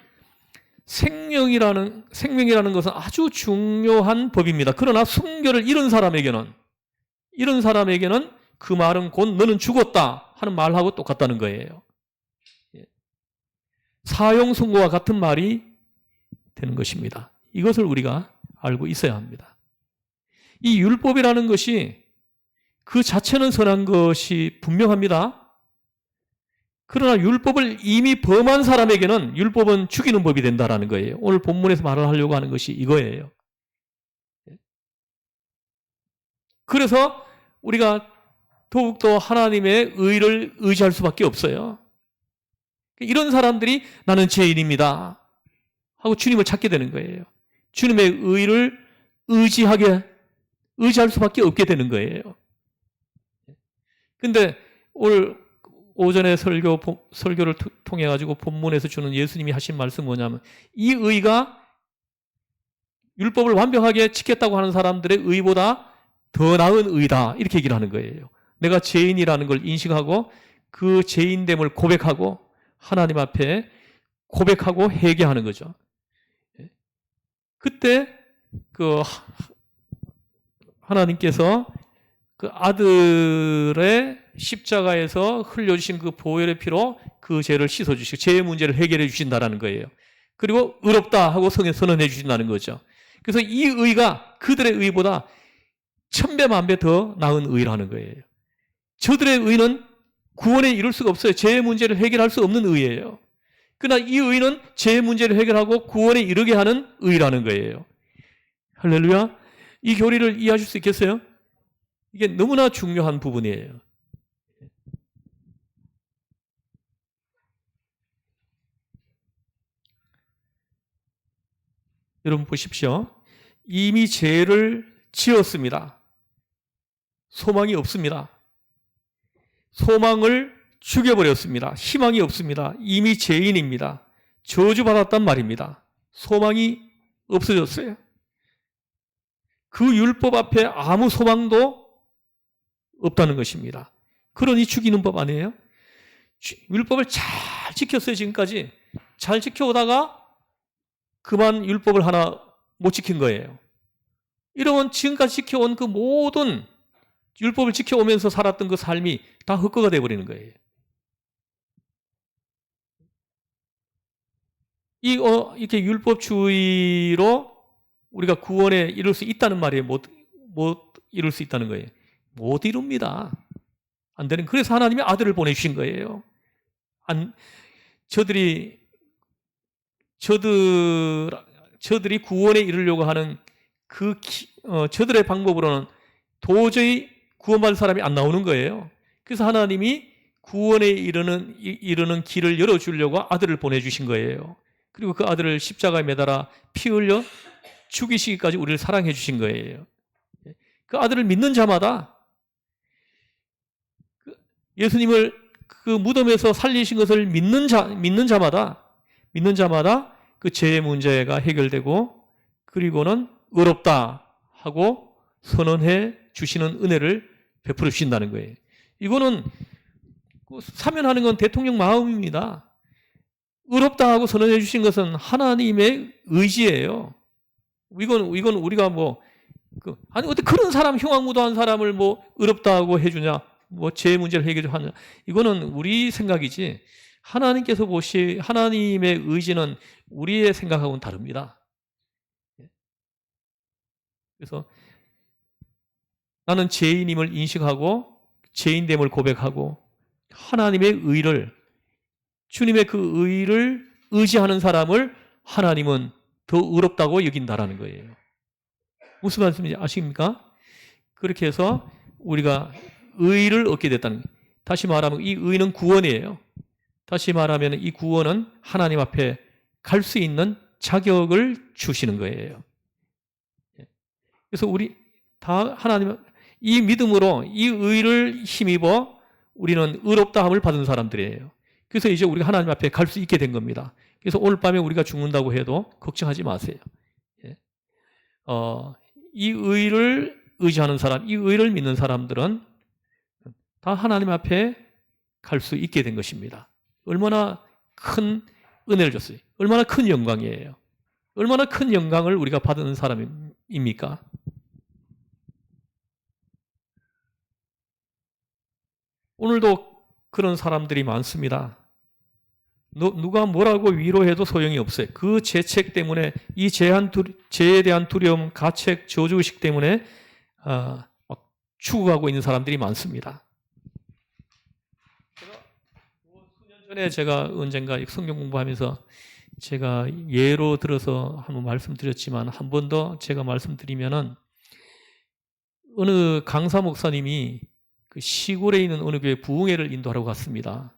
생명이라는 것은 아주 중요한 법입니다. 그러나 순결을 잃은 사람에게는 그 말은 곧 너는 죽었다 하는 말하고 똑같다는 거예요. 사형선고와 같은 말이 되는 것입니다. 이것을 우리가 알고 있어야 합니다. 이 율법이라는 것이 그 자체는 선한 것이 분명합니다. 그러나 율법을 이미 범한 사람에게는 율법은 죽이는 법이 된다는 거예요. 오늘 본문에서 말을 하려고 하는 것이 이거예요. 그래서 우리가 더욱더 하나님의 의를 의지할 수밖에 없어요. 이런 사람들이 나는 죄인입니다 하고 주님을 찾게 되는 거예요. 주님의 의를 의지할 수밖에 없게 되는 거예요. 근데 오늘 오전에 설교를 통해 가지고 본문에서 주는 예수님이 하신 말씀은 뭐냐면, 이 의가 율법을 완벽하게 지켰다고 하는 사람들의 의보다 더 나은 의다, 이렇게 얘기를 하는 거예요. 내가 죄인이라는 걸 인식하고 그 죄인됨을 고백하고 하나님 앞에 고백하고 회개하는 거죠. 그때 그 하나님께서 그 아들의 십자가에서 흘려주신 그 보혈의 피로 그 죄를 씻어주시고 죄의 문제를 해결해 주신다는 거예요. 그리고 의롭다 하고 선언해 주신다는 거죠. 그래서 이 의가 그들의 의보다 1000배 만배 더 나은 의라는 거예요. 저들의 의는 구원에 이룰 수가 없어요. 죄의 문제를 해결할 수 없는 의예요. 그러나 이 의는 죄의 문제를 해결하고 구원에 이르게 하는 의라는 거예요. 할렐루야. 이 교리를 이해하실 수 있겠어요? 이게 너무나 중요한 부분이에요. 여러분 보십시오. 이미 죄를 지었습니다. 소망이 없습니다. 소망을 죽여버렸습니다. 희망이 없습니다. 이미 죄인입니다. 저주받았단 말입니다. 소망이 없어졌어요. 그 율법 앞에 아무 소망도 없다는 것입니다. 그러니 죽이는 법 아니에요? 율법을 잘 지켰어요. 지금까지 잘 지켜오다가 그만 율법을 하나 못 지킨 거예요. 이러면 지금까지 지켜온 그 모든 율법을 지켜오면서 살았던 그 삶이 다 헛거가 되어버리는 거예요. 이렇게 율법주의로 우리가 구원에 이룰 수 있다는 말이에요. 못 이룰 수 있다는 거예요. 못 이룹니다. 안 되는. 그래서 하나님이 아들을 보내주신 거예요. 저들이 구원에 이르려고 하는 저들의 방법으로는 도저히 구원받을 사람이 안 나오는 거예요. 그래서 하나님이 구원에 이르는 길을 열어주려고 아들을 보내주신 거예요. 그리고 그 아들을 십자가에 매달아 피 흘려 죽이시기까지 우리를 사랑해 주신 거예요. 그 아들을 믿는 자마다, 예수님을 그 무덤에서 살리신 것을 믿는 자마다 그 죄의 문제가 해결되고, 그리고는 의롭다 하고 선언해 주시는 은혜를 베풀어 주신다는 거예요. 이거는 사면하는 건 대통령 마음입니다. 의롭다 하고 선언해 주신 것은 하나님의 의지예요. 이건 우리가 아니 어떻게 그런 사람, 흉악무도한 사람을 의롭다 하고 해주냐, 죄의 문제를 해결하냐, 이거는 우리 생각이지 하나님께서 하나님의 의지는 우리의 생각하고는 다릅니다. 그래서 나는 죄인임을 인식하고 죄인됨을 고백하고 하나님의 의를, 주님의 그 의를 의지하는 사람을 하나님은 더 의롭다고 여긴다라는 거예요. 무슨 말씀인지 아십니까? 그렇게 해서 우리가 의를 얻게 됐다는 거예요. 다시 말하면 이 의는 구원이에요. 다시 말하면 이 구원은 하나님 앞에 갈 수 있는 자격을 주시는 거예요. 그래서 우리 다 하나님 이 믿음으로 이 의를 힘입어 우리는 의롭다함을 받은 사람들이에요. 그래서 이제 우리가 하나님 앞에 갈 수 있게 된 겁니다. 그래서 오늘 밤에 우리가 죽는다고 해도 걱정하지 마세요. 이 의를 의지하는 사람, 이 의를 믿는 사람들은 다 하나님 앞에 갈 수 있게 된 것입니다. 얼마나 큰 은혜를 줬어요. 얼마나 큰 영광이에요. 얼마나 큰 영광을 우리가 받은 사람입니까? 오늘도 그런 사람들이 많습니다. 누가 뭐라고 위로해도 소용이 없어요. 그 죄책 때문에 이 죄에 대한 두려움, 가책, 저주의식 때문에 막 죽어가고 있는 사람들이 많습니다. 수년 전에 제가 언젠가 성경 공부하면서 제가 예로 들어서 한번 말씀드렸지만 한 번 더 제가 말씀드리면은 어느 강사 목사님이 그 시골에 있는 어느 교회 부흥회를 인도하러 갔습니다.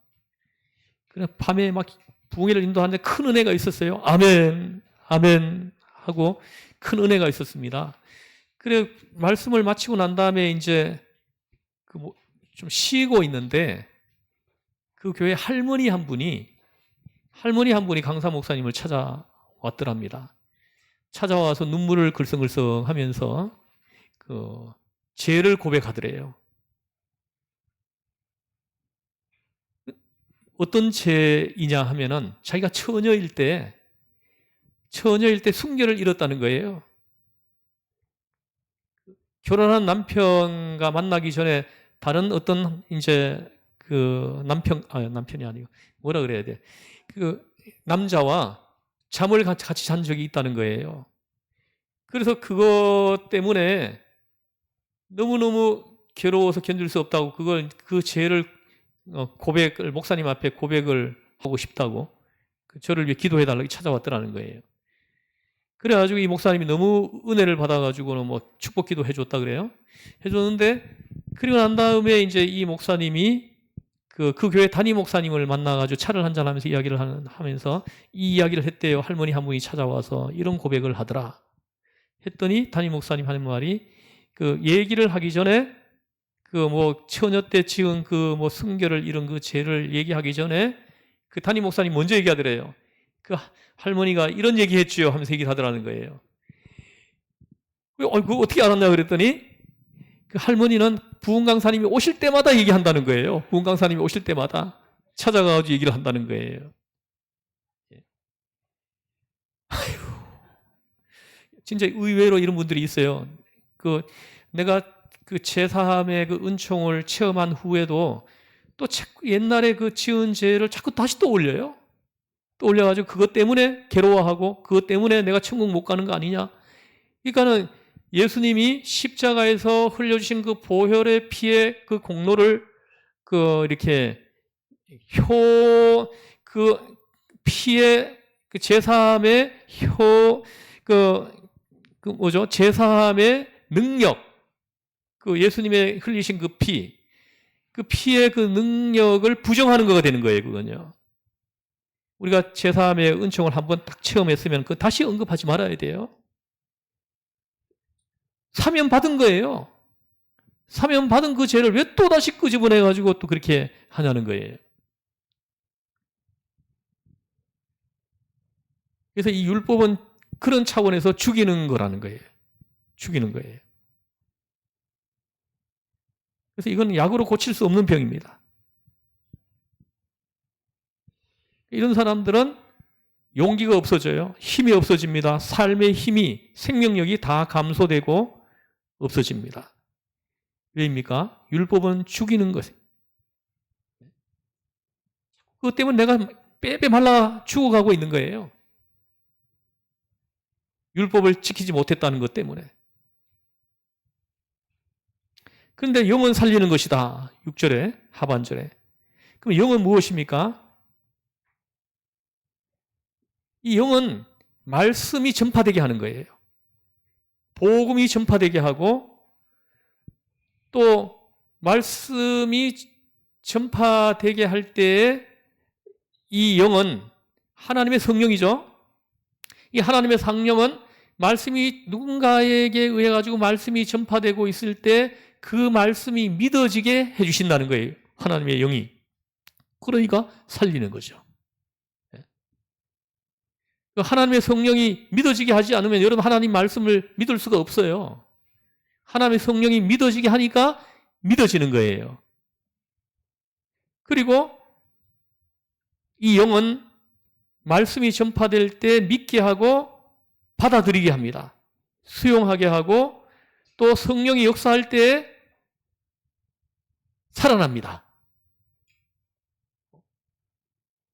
그래 밤에 막 부흥회를 인도하는데 큰 은혜가 있었어요. 아멘, 아멘 하고 큰 은혜가 있었습니다. 그래 말씀을 마치고 난 다음에 이제 좀 쉬고 있는데 그 교회 할머니 한 분이 강사 목사님을 찾아왔더랍니다. 찾아와서 눈물을 글썽글썽 하면서 그 죄를 고백하더래요. 어떤 죄이냐 하면은 자기가 처녀일 때 순결을 잃었다는 거예요. 결혼한 남편과 만나기 전에 다른 어떤 이제 그 남편이 아니고 뭐라 그래야 돼? 그 남자와 잠을 같이 잔 적이 있다는 거예요. 그래서 그것 때문에 너무너무 괴로워서 견딜 수 없다고 그 죄를 목사님 앞에 고백을 하고 싶다고 저를 위해 기도해달라고 찾아왔더라는 거예요. 그래가지고 이 목사님이 너무 은혜를 받아가지고는 뭐 축복 기도 해줬다 그래요. 해줬는데 그리고 난 다음에 이제 이 목사님이 그 교회 담임 목사님을 만나가지고 차를 한잔하면서 이야기를 하면서 이 이야기를 했대요. 할머니 한 분이 찾아와서 이런 고백을 하더라. 했더니 담임 목사님 하는 말이 그 얘기를 하기 전에 그 뭐 처녀 때 지은 그 뭐 순결을 잃은 그 죄를 얘기하기 전에 그 담임 목사님 먼저 얘기하더래요. 그 할머니가 이런 얘기했지요 하면서 얘기를 하더라는 거예요. 그거 어떻게 알았냐 그랬더니 그 할머니는 부흥 강사님이 오실 때마다 얘기한다는 거예요. 부흥 강사님이 오실 때마다 찾아가서 얘기를 한다는 거예요. 아유, 진짜 의외로 이런 분들이 있어요. 내가 그 제사함의 그 은총을 체험한 후에도 또 자꾸 옛날에 그 지은 죄를 자꾸 다시 또 올려요. 또 올려가지고 그것 때문에 괴로워하고 그것 때문에 내가 천국 못 가는 거 아니냐. 그러니까는 예수님이 십자가에서 흘려주신 그 보혈의 피의 그 공로를 이렇게 그 피의 그 제사함의 제사함의 능력, 그 예수님의 흘리신 그 피의 그 능력을 부정하는 거가 되는 거예요, 그건요. 우리가 제사함의 은총을 한번 딱 체험했으면 그거 다시 언급하지 말아야 돼요. 사면 받은 거예요. 사면 받은 그 죄를 왜 또 다시 끄집어내가지고 또 그렇게 하냐는 거예요. 그래서 이 율법은 그런 차원에서 죽이는 거라는 거예요. 죽이는 거예요. 그래서 이건 약으로 고칠 수 없는 병입니다. 이런 사람들은 용기가 없어져요. 힘이 없어집니다. 삶의 힘이, 생명력이 다 감소되고 없어집니다. 왜입니까? 율법은 죽이는 것이에요. 그것 때문에 내가 빼빼 말라 죽어가고 있는 거예요. 율법을 지키지 못했다는 것 때문에. 그런데 영은 살리는 것이다. 6절에 하반절에. 그럼 영은 무엇입니까? 이 영은 말씀이 전파되게 하는 거예요. 복음이 전파되게 하고 또 말씀이 전파되게 할 때 이 영은 하나님의 성령이죠. 이 하나님의 성령은 말씀이 누군가에게 의해 가지고 말씀이 전파되고 있을 때 그 말씀이 믿어지게 해주신다는 거예요. 하나님의 영이. 그러니까 살리는 거죠. 하나님의 성령이 믿어지게 하지 않으면 여러분 하나님 말씀을 믿을 수가 없어요. 하나님의 성령이 믿어지게 하니까 믿어지는 거예요. 그리고 이 영은 말씀이 전파될 때 믿게 하고 받아들이게 합니다. 수용하게 하고 또 성령이 역사할 때 살아납니다.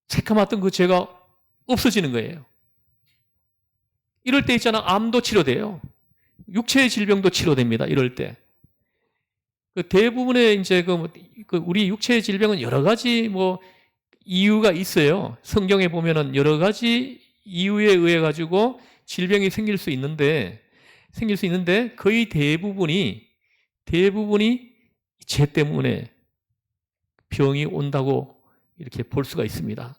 새카맣던 그 죄가 없어지는 거예요. 이럴 때 있잖아, 암도 치료돼요. 육체의 질병도 치료됩니다. 이럴 때. 그 대부분의 이제 우리 육체의 질병은 여러 가지 이유가 있어요. 성경에 보면은 여러 가지 이유에 의해 가지고 질병이 생길 수 있는데 거의 대부분이 죄 때문에 병이 온다고 이렇게 볼 수가 있습니다.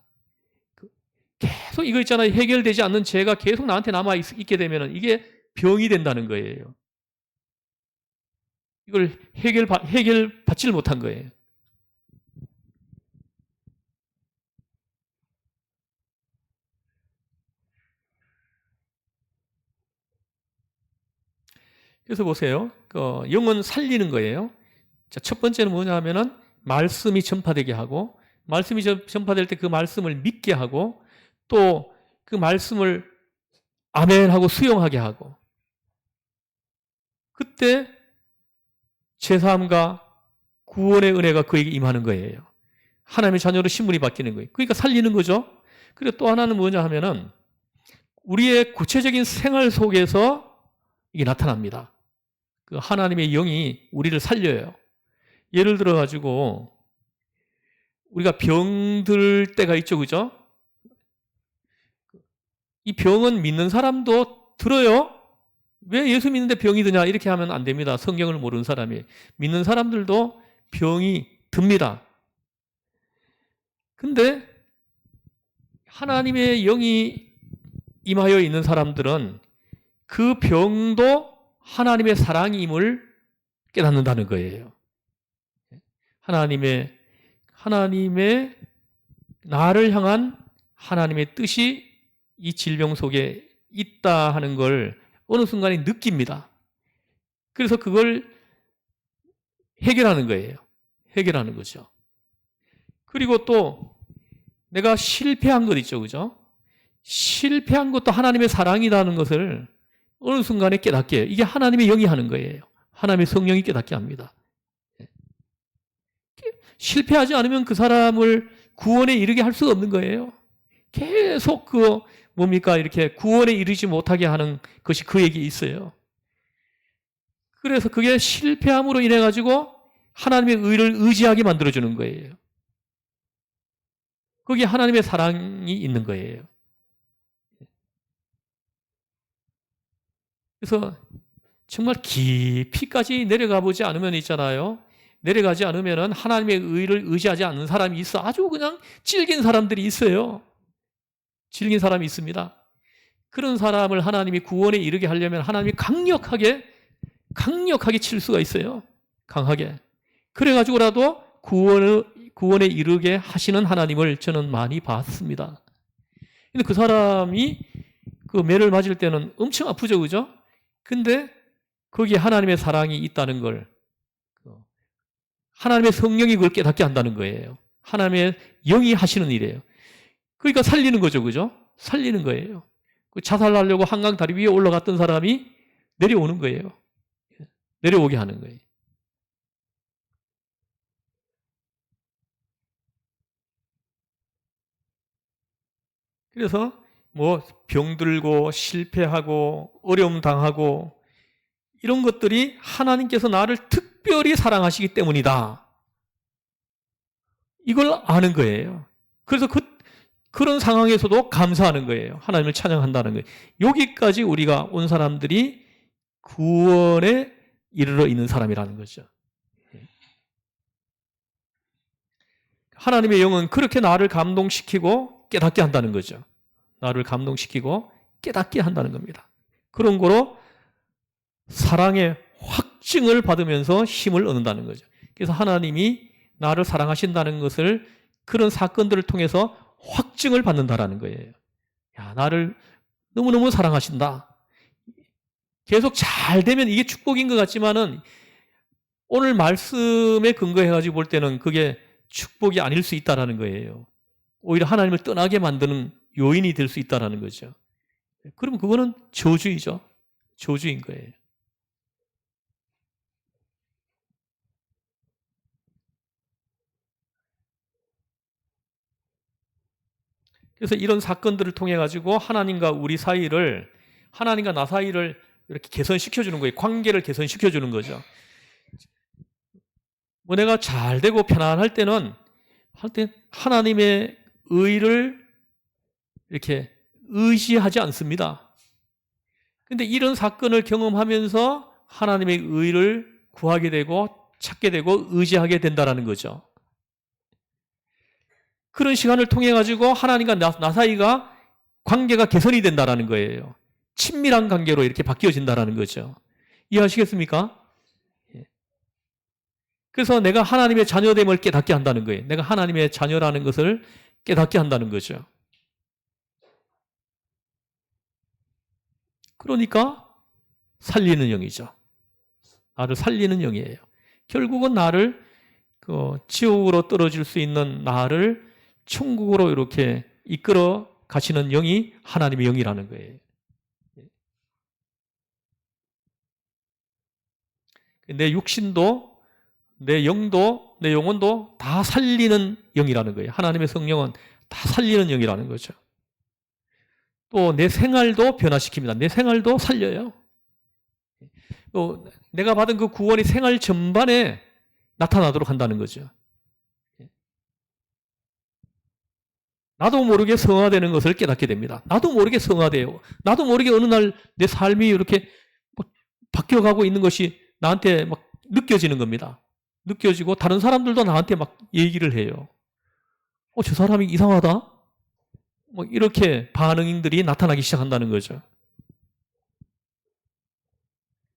계속 이거 있잖아요. 해결되지 않는 죄가 계속 나한테 남아 있게 되면 이게 병이 된다는 거예요. 이걸 해결받지를 못한 거예요. 그래서 보세요. 영은 살리는 거예요. 자, 첫 번째는 뭐냐 하면은 말씀이 전파되게 하고, 말씀이 전파될 때 그 말씀을 믿게 하고, 또 그 말씀을 아멘하고 수용하게 하고, 그때 제사함과 구원의 은혜가 그에게 임하는 거예요. 하나님의 자녀로 신분이 바뀌는 거예요. 그러니까 살리는 거죠. 그리고 또 하나는 뭐냐 하면은 우리의 구체적인 생활 속에서 이게 나타납니다. 그 하나님의 영이 우리를 살려요. 예를 들어 가지고 우리가 병들 때가 있죠, 그죠? 이 병은 믿는 사람도 들어요. 왜 예수 믿는데 병이 드냐 이렇게 하면 안 됩니다. 성경을 모르는 사람이. 믿는 사람들도 병이 듭니다. 근데 하나님의 영이 임하여 있는 사람들은 그 병도 하나님의 사랑임을 깨닫는다는 거예요. 하나님의 나를 향한 하나님의 뜻이 이 질병 속에 있다 하는 걸 어느 순간에 느낍니다. 그래서 그걸 해결하는 거예요. 해결하는 거죠. 그리고 또 내가 실패한 것 있죠, 그죠? 실패한 것도 하나님의 사랑이라는 것을 어느 순간에 깨닫게 해요. 이게 하나님의 영이 하는 거예요. 하나님의 성령이 깨닫게 합니다. 실패하지 않으면 그 사람을 구원에 이르게 할 수가 없는 거예요. 계속 이렇게 구원에 이르지 못하게 하는 것이 그에게 있어요. 그래서 그게 실패함으로 인해 가지고 하나님의 의를 의지하게 만들어주는 거예요. 거기에 하나님의 사랑이 있는 거예요. 그래서 정말 깊이까지 내려가 보지 않으면 있잖아요. 내려가지 않으면 하나님의 의를 의지하지 않는 사람이 있어. 아주 그냥 질긴 사람들이 있어요. 질긴 사람이 있습니다. 그런 사람을 하나님이 구원에 이르게 하려면 하나님이 강력하게 칠 수가 있어요. 강하게. 그래가지고라도 구원에 이르게 하시는 하나님을 저는 많이 봤습니다. 근데 그 사람이 그 매를 맞을 때는 엄청 아프죠, 그죠? 근데 거기에 하나님의 사랑이 있다는 걸, 하나님의 성령이 그걸 깨닫게 한다는 거예요. 하나님의 영이 하시는 일이에요. 그러니까 살리는 거죠, 그죠? 살리는 거예요. 자살하려고 한강 다리 위에 올라갔던 사람이 내려오는 거예요. 내려오게 하는 거예요. 그래서 병들고 실패하고 어려움 당하고 이런 것들이 하나님께서 나를 특별히 사랑하시기 때문이다. 이걸 아는 거예요. 그래서 그런 상황에서도 감사하는 거예요. 하나님을 찬양한다는 거예요. 여기까지 우리가 온 사람들이 구원에 이르러 있는 사람이라는 거죠. 하나님의 영은 그렇게 나를 감동시키고 깨닫게 한다는 거죠. 나를 감동시키고 깨닫게 한다는 겁니다. 그런 거로 사랑의 확증을 받으면서 힘을 얻는다는 거죠. 그래서 하나님이 나를 사랑하신다는 것을 그런 사건들을 통해서 확증을 받는다라는 거예요. 야, 나를 너무너무 사랑하신다. 계속 잘 되면 이게 축복인 것 같지만은 오늘 말씀에 근거해가지고 볼 때는 그게 축복이 아닐 수 있다라는 거예요. 오히려 하나님을 떠나게 만드는 요인이 될 수 있다라는 거죠. 그럼 그거는 저주이죠. 저주인 거예요. 그래서 이런 사건들을 통해 가지고 하나님과 하나님과 나 사이를 이렇게 개선시켜 주는 거예요. 관계를 개선시켜 주는 거죠. 뭐 내가 잘 되고 편안할 때는 하나님의 의를 이렇게 의지하지 않습니다. 근데 이런 사건을 경험하면서 하나님의 의를 구하게 되고 찾게 되고 의지하게 된다라는 거죠. 그런 시간을 통해 가지고 하나님과 나 사이가 관계가 개선이 된다라는 거예요. 친밀한 관계로 이렇게 바뀌어진다라는 거죠. 이해하시겠습니까? 그래서 내가 하나님의 자녀됨을 깨닫게 한다는 거예요. 내가 하나님의 자녀라는 것을 깨닫게 한다는 거죠. 그러니까 살리는 영이죠. 나를 살리는 영이에요. 결국은 나를 지옥으로 떨어질 수 있는 나를 천국으로 이렇게 이끌어 가시는 영이 하나님의 영이라는 거예요. 내 육신도, 내 영도, 내 영혼도 다 살리는 영이라는 거예요. 하나님의 성령은 다 살리는 영이라는 거죠. 또 내 생활도 변화시킵니다. 내 생활도 살려요. 또 내가 받은 그 구원이 생활 전반에 나타나도록 한다는 거죠. 나도 모르게 성화되는 것을 깨닫게 됩니다. 나도 모르게 성화돼요. 나도 모르게 어느 날 내 삶이 이렇게 바뀌어가고 있는 것이 나한테 막 느껴지는 겁니다. 느껴지고 다른 사람들도 나한테 막 얘기를 해요. 저 사람이 이상하다? 뭐 이렇게 반응들이 나타나기 시작한다는 거죠.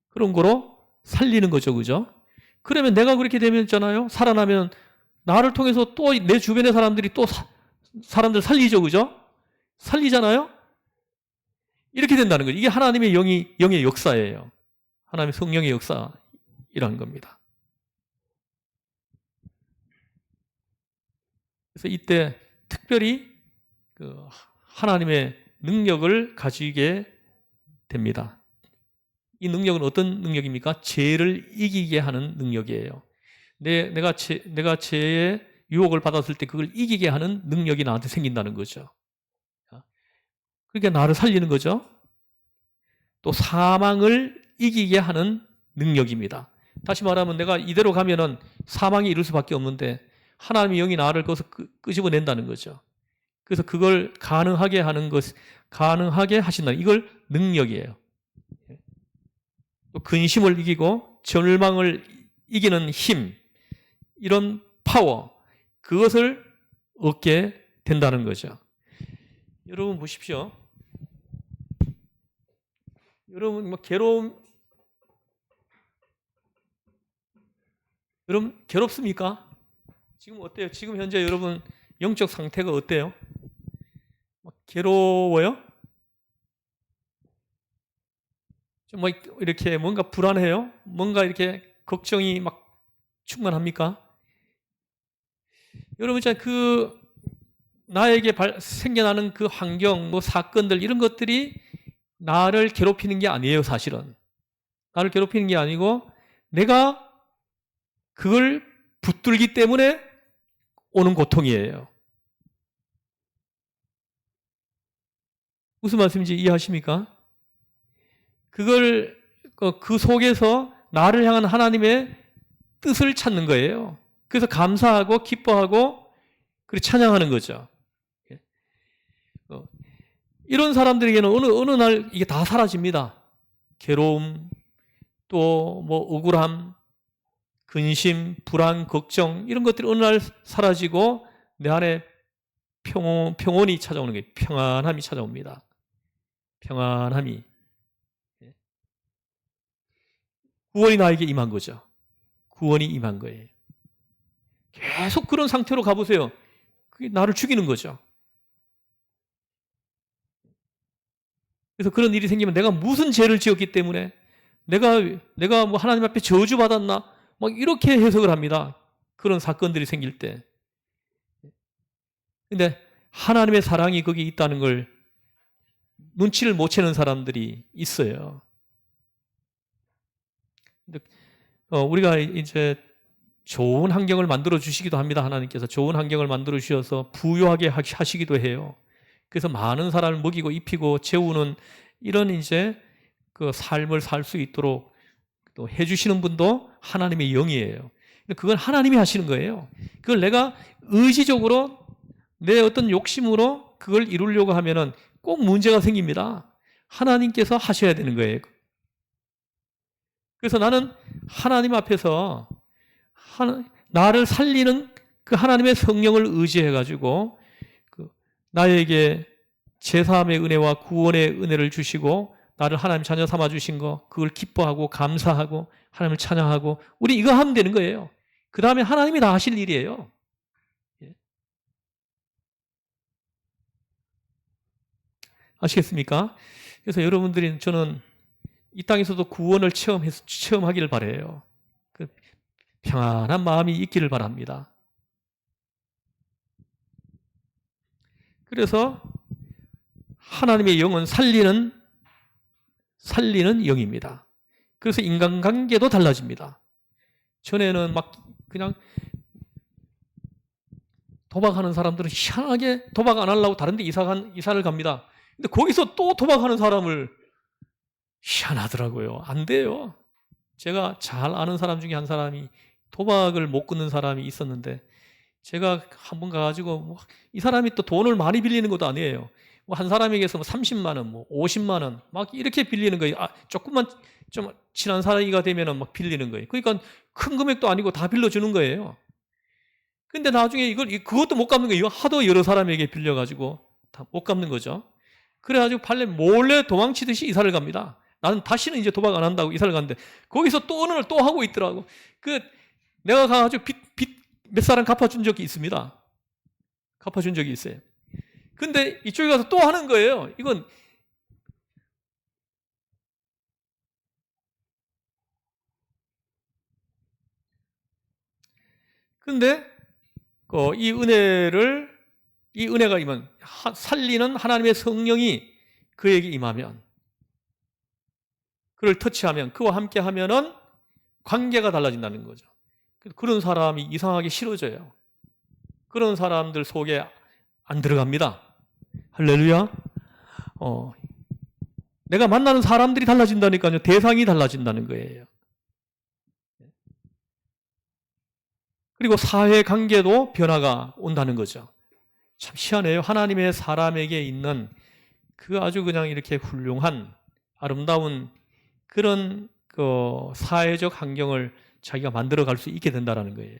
그런 거로 살리는 거죠. 그죠? 그러면 내가 그렇게 되면 있잖아요. 살아나면 나를 통해서 또 내 주변의 사람들이 또 사람들 살리죠. 그죠? 살리잖아요? 이렇게 된다는 거죠. 이게 하나님의 영의 역사예요. 하나님의 성령의 역사이라는 겁니다. 그래서 이때 특별히 하나님의 능력을 가지게 됩니다. 이 능력은 어떤 능력입니까? 죄를 이기게 하는 능력이에요. 내가 죄의 유혹을 받았을 때 그걸 이기게 하는 능력이 나한테 생긴다는 거죠. 그러니까 나를 살리는 거죠. 또 사망을 이기게 하는 능력입니다. 다시 말하면 내가 이대로 가면은 사망이 이룰 수밖에 없는데 하나님의 영이 나를 거기서 끄집어낸다는 거죠. 그래서 그걸 가능하게 하신다. 이걸 능력이에요. 또 근심을 이기고 절망을 이기는 힘, 이런 파워, 그것을 얻게 된다는 거죠. 여러분 보십시오. 여러분 여러분 괴롭습니까? 지금 어때요? 지금 현재 여러분 영적 상태가 어때요? 괴로워요? 좀 이렇게 뭔가 불안해요? 뭔가 이렇게 걱정이 막 충만합니까? 여러분 나에게 생겨나는 그 환경, 사건들 이런 것들이 나를 괴롭히는 게 아니에요. 사실은 나를 괴롭히는 게 아니고 내가 그걸 붙들기 때문에 오는 고통이에요. 무슨 말씀인지 이해하십니까? 그 속에서 나를 향한 하나님의 뜻을 찾는 거예요. 그래서 감사하고 기뻐하고 그리고 찬양하는 거죠. 이런 사람들에게는 어느 날 이게 다 사라집니다. 괴로움, 또 억울함, 근심, 불안, 걱정 이런 것들이 어느 날 사라지고 내 안에 평온이 찾아오는 거예요. 평안함이 찾아옵니다. 평안함이. 구원이 나에게 임한 거죠. 구원이 임한 거예요. 계속 그런 상태로 가보세요. 그게 나를 죽이는 거죠. 그래서 그런 일이 생기면 내가 무슨 죄를 지었기 때문에 내가 뭐 하나님 앞에 저주받았나 막 이렇게 해석을 합니다. 그런 사건들이 생길 때. 근데 하나님의 사랑이 거기 있다는 걸 눈치를 못 채는 사람들이 있어요. 우리가 이제 좋은 환경을 만들어 주시기도 합니다. 하나님께서 좋은 환경을 만들어 주셔서 부유하게 하시기도 해요. 그래서 많은 사람을 먹이고 입히고 재우는 이런 이제 그 삶을 살 수 있도록 또 해주시는 분도 하나님의 영이에요. 그건 하나님이 하시는 거예요. 그걸 내가 의지적으로 내 어떤 욕심으로 그걸 이루려고 하면은 꼭 문제가 생깁니다. 하나님께서 하셔야 되는 거예요. 그래서 나는 하나님 앞에서 나를 살리는 그 하나님의 성령을 의지해가지고 나에게 제사함의 은혜와 구원의 은혜를 주시고 나를 하나님 자녀 삼아 주신 거 그걸 기뻐하고 감사하고 하나님을 찬양하고 우리 이거 하면 되는 거예요. 그 다음에 하나님이 다 하실 일이에요. 아시겠습니까? 그래서 여러분들이 저는 이 땅에서도 구원을 체험하기를 바라요. 그 평안한 마음이 있기를 바랍니다. 그래서 하나님의 영은 살리는 영입니다. 그래서 인간관계도 달라집니다. 전에는 막 그냥 도박하는 사람들은 희한하게 도박 안 하려고 다른 데 이사를 갑니다. 근데 거기서 또 도박하는 사람을 희한하더라고요. 안 돼요. 제가 잘 아는 사람 중에 한 사람이 도박을 못 끊는 사람이 있었는데 제가 한 번 가가지고 이 사람이 또 돈을 많이 빌리는 것도 아니에요. 한 사람에게서 30만 원, 50만 원 막 이렇게 빌리는 거예요. 조금만 좀 친한 사이가 되면은 막 빌리는 거예요. 그러니까 큰 금액도 아니고 다 빌려주는 거예요. 근데 나중에 그것도 못 갚는 거예요. 하도 여러 사람에게 빌려가지고 다 못 갚는 거죠. 그래가지고 팔레 몰래 도망치듯이 이사를 갑니다. 나는 다시는 이제 도박 안 한다고 이사를 갔는데 거기서 또 어느 날 또 하고 있더라고. 내가 가가지고 빚 몇 사람 갚아준 적이 있습니다. 갚아준 적이 있어요. 근데 이쪽에 가서 또 하는 거예요. 이건 근데 이 은혜가 임한 살리는 하나님의 성령이 그에게 임하면 그를 터치하면 그와 함께 하면은 관계가 달라진다는 거죠. 그런 사람이 이상하게 싫어져요. 그런 사람들 속에 안 들어갑니다. 할렐루야. 내가 만나는 사람들이 달라진다니까요. 대상이 달라진다는 거예요. 그리고 사회관계도 변화가 온다는 거죠. 참 희한해요. 하나님의 사람에게 있는 그 아주 그냥 이렇게 훌륭한 아름다운 그런 사회적 환경을 자기가 만들어갈 수 있게 된다는 거예요.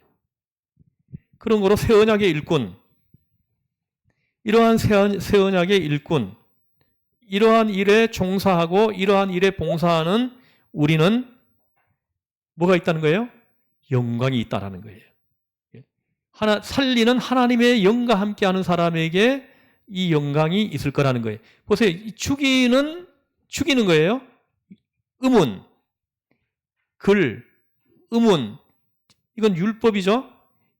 그런 거로 새 언약의 일꾼, 이러한 새 언약의 일꾼, 이러한 일에 종사하고 이러한 일에 봉사하는 우리는 뭐가 있다는 거예요? 영광이 있다는 거예요. 살리는 하나님의 영과 함께하는 사람에게 이 영광이 있을 거라는 거예요. 보세요. 죽이는 거예요. 음운, 음운, 이건 율법이죠.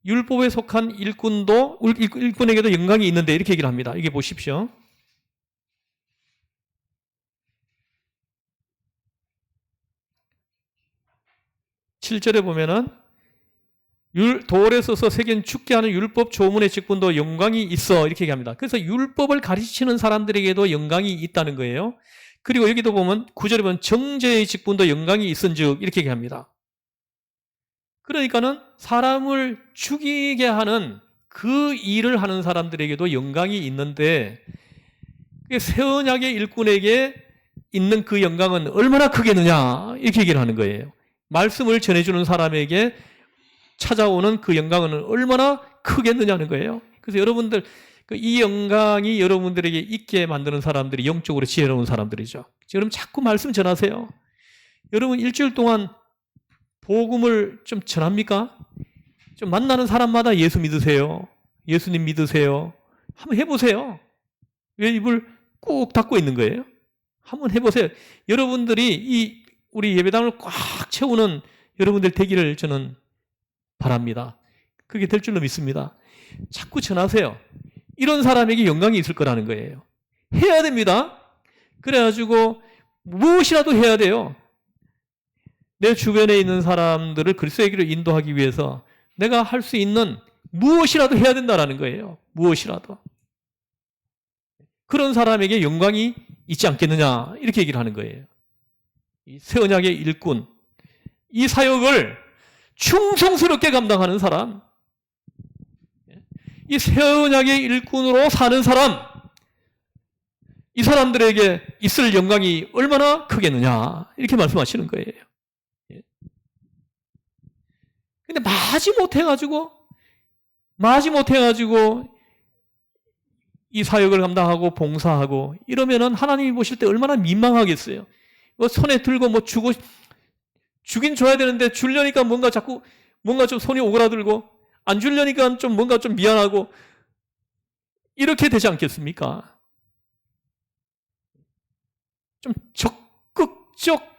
율법에 속한 일꾼에게도 영광이 있는데 이렇게 얘기를 합니다. 이게 보십시오. (7절에) 보면은 돌에 써서 새긴 죽게 하는 율법 조문의 직분도 영광이 있어 이렇게 얘기합니다. 그래서 율법을 가르치는 사람들에게도 영광이 있다는 거예요. 그리고 여기도 보면 9절에 보면 정죄의 직분도 영광이 있은즉 이렇게 얘기합니다. 그러니까는 사람을 죽이게 하는 그 일을 하는 사람들에게도 영광이 있는데 새 언약의 일꾼에게 있는 그 영광은 얼마나 크겠느냐 이렇게 얘기를 하는 거예요. 말씀을 전해주는 사람에게 찾아오는 그 영광은 얼마나 크겠느냐는 거예요. 그래서 여러분들 이 영광이 여러분들에게 있게 만드는 사람들이 영적으로 지혜로운 사람들이죠. 여러분 자꾸 말씀 전하세요. 여러분 일주일 동안 복음을 좀 전합니까? 좀 만나는 사람마다 예수 믿으세요. 예수님 믿으세요. 한번 해보세요. 왜 입을 꾹 닫고 있는 거예요? 한번 해보세요. 여러분들이 우리 예배당을 꽉 채우는 여러분들 되기를 저는 바랍니다. 그게 될 줄로 믿습니다. 자꾸 전하세요. 이런 사람에게 영광이 있을 거라는 거예요. 해야 됩니다. 그래가지고 무엇이라도 해야 돼요. 내 주변에 있는 사람들을 그리스도의 길로 인도하기 위해서 내가 할 수 있는 무엇이라도 해야 된다는 거예요. 무엇이라도. 그런 사람에게 영광이 있지 않겠느냐 이렇게 얘기를 하는 거예요. 이 새 언약의 일꾼, 이 사역을 충성스럽게 감당하는 사람, 이 새 언약의 일꾼으로 사는 사람, 이 사람들에게 있을 영광이 얼마나 크겠느냐 이렇게 말씀하시는 거예요. 근데 마지 못해가지고 이 사역을 감당하고 봉사하고 이러면은 하나님이 보실 때 얼마나 민망하겠어요. 손에 들고 주긴 줘야 되는데 주려니까 뭔가 좀 손이 오그라들고 안 주려니까 좀 뭔가 좀 미안하고 이렇게 되지 않겠습니까? 좀 적극적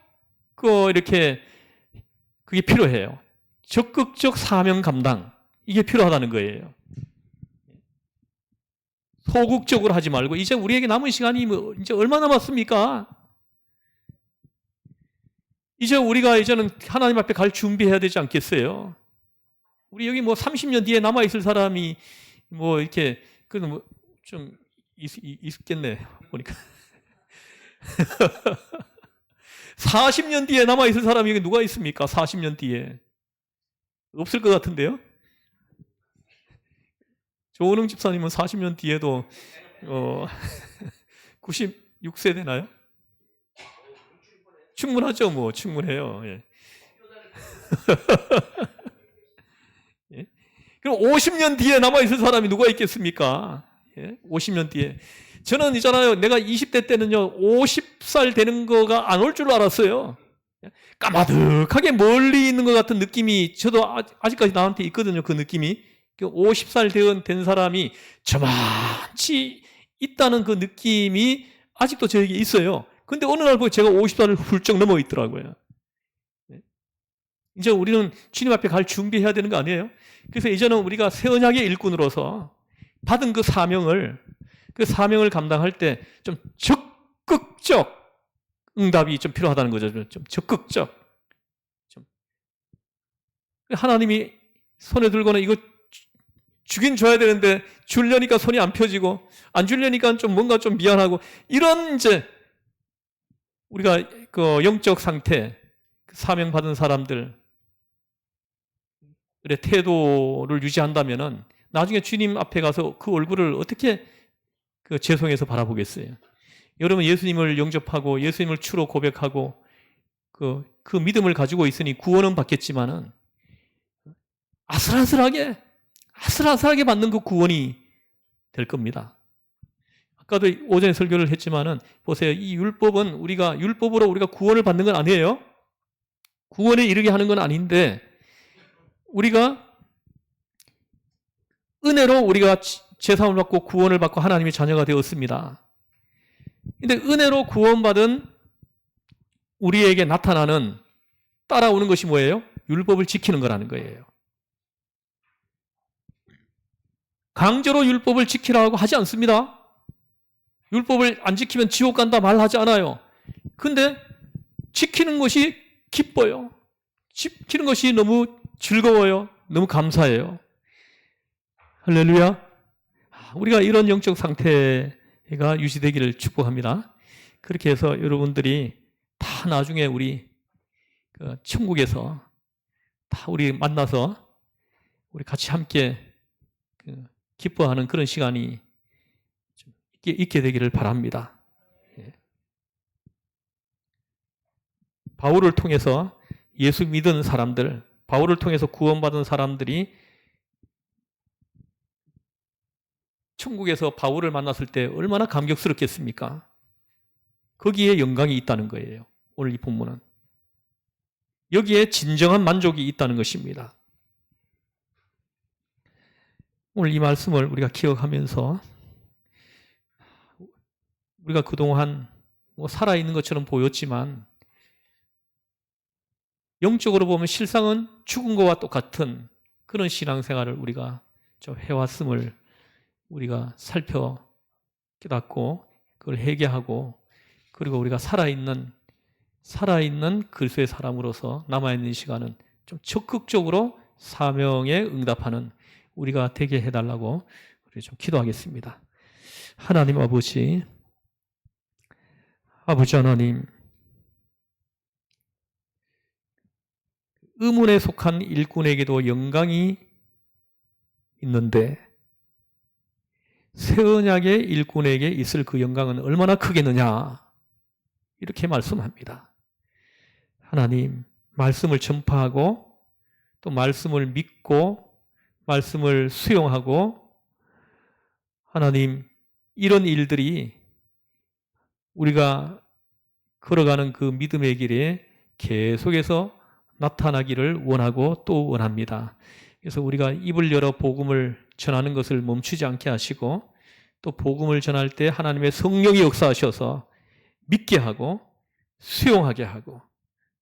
이렇게 그게 필요해요. 적극적 사명 감당 이게 필요하다는 거예요. 소극적으로 하지 말고 이제 우리에게 남은 시간이 이제 얼마 남았습니까? 이제는 하나님 앞에 갈 준비해야 되지 않겠어요? 우리 여기 30년 뒤에 남아 있을 사람이 이렇게 좀 있겠네 보니까 40년 뒤에 남아 있을 사람이 여기 누가 있습니까? 40년 뒤에 없을 것 같은데요? 조은흥 집사님은 40년 뒤에도 96세 되나요? 충분하죠, 충분해요. 예. 예? 그럼 50년 뒤에 남아있을 사람이 누가 있겠습니까? 예? 50년 뒤에. 저는 있잖아요. 내가 20대 때는요, 50살 되는 거가 안 올 줄 알았어요. 까마득하게 멀리 있는 것 같은 느낌이 저도 아직까지 나한테 있거든요. 그 느낌이. 50살 된 사람이 저만치 있다는 그 느낌이 아직도 저에게 있어요. 근데 어느 날 보고 제가 50살을 훌쩍 넘어 있더라고요. 이제 우리는 주님 앞에 갈 준비해야 되는 거 아니에요? 그래서 이제는 우리가 새 언약의 일꾼으로서 받은 그 사명을 감당할 때 좀 적극적 응답이 좀 필요하다는 거죠. 좀 적극적. 하나님이 손에 들고는 이거 주긴 줘야 되는데 주려니까 손이 안 펴지고 안 주려니까 좀 뭔가 좀 미안하고 이런 이제 우리가 그 영적 상태 사명 받은 사람들의 태도를 유지한다면은 나중에 주님 앞에 가서 그 얼굴을 어떻게 죄송해서 바라보겠어요. 여러분 예수님을 영접하고 예수님을 주로 고백하고 그 믿음을 가지고 있으니 구원은 받겠지만은 아슬아슬하게 받는 그 구원이 될 겁니다. 아까도 오전에 설교를 했지만은 보세요. 이 율법은 율법으로 우리가 구원을 받는 건 아니에요. 구원에 이르게 하는 건 아닌데 우리가 은혜로 우리가 제사함을 받고 구원을 받고 하나님의 자녀가 되었습니다. 근데 은혜로 구원받은 우리에게 나타나는 따라오는 것이 뭐예요? 율법을 지키는 거라는 거예요. 강제로 율법을 지키라고 하지 않습니다. 율법을 안 지키면 지옥 간다 말하지 않아요. 근데 지키는 것이 기뻐요. 지키는 것이 너무 즐거워요. 너무 감사해요. 할렐루야. 우리가 이런 영적 상태가 유지되기를 축복합니다. 그렇게 해서 여러분들이 다 나중에 우리 천국에서 다 우리 만나서 우리 같이 함께 기뻐하는 그런 시간이 좀 있게 되기를 바랍니다. 바울을 통해서 예수 믿은 사람들, 바울을 통해서 구원받은 사람들이 천국에서 바울을 만났을 때 얼마나 감격스럽겠습니까? 거기에 영광이 있다는 거예요. 오늘 이 본문은. 여기에 진정한 만족이 있다는 것입니다. 오늘 이 말씀을 우리가 기억하면서 우리가 그동안 살아있는 것처럼 보였지만 영적으로 보면 실상은 죽은 것과 똑같은 그런 신앙생활을 우리가 좀 해왔음을 우리가 살펴 깨닫고 그걸 회개하고 그리고 우리가 살아있는 그리스도의 사람으로서 남아있는 시간은 좀 적극적으로 사명에 응답하는 우리가 되게 해달라고 우리 좀 기도하겠습니다. 하나님 아버지 하나님, 의문에 속한 일꾼에게도 영광이 있는데 새 언약의 일꾼에게 있을 그 영광은 얼마나 크겠느냐 이렇게 말씀합니다. 하나님, 말씀을 전파하고 또 말씀을 믿고 말씀을 수용하고 하나님, 이런 일들이 우리가 걸어가는 그 믿음의 길에 계속해서 나타나기를 원하고 또 원합니다. 그래서 우리가 입을 열어 복음을 전하는 것을 멈추지 않게 하시고 또 복음을 전할 때 하나님의 성령이 역사하셔서 믿게 하고 수용하게 하고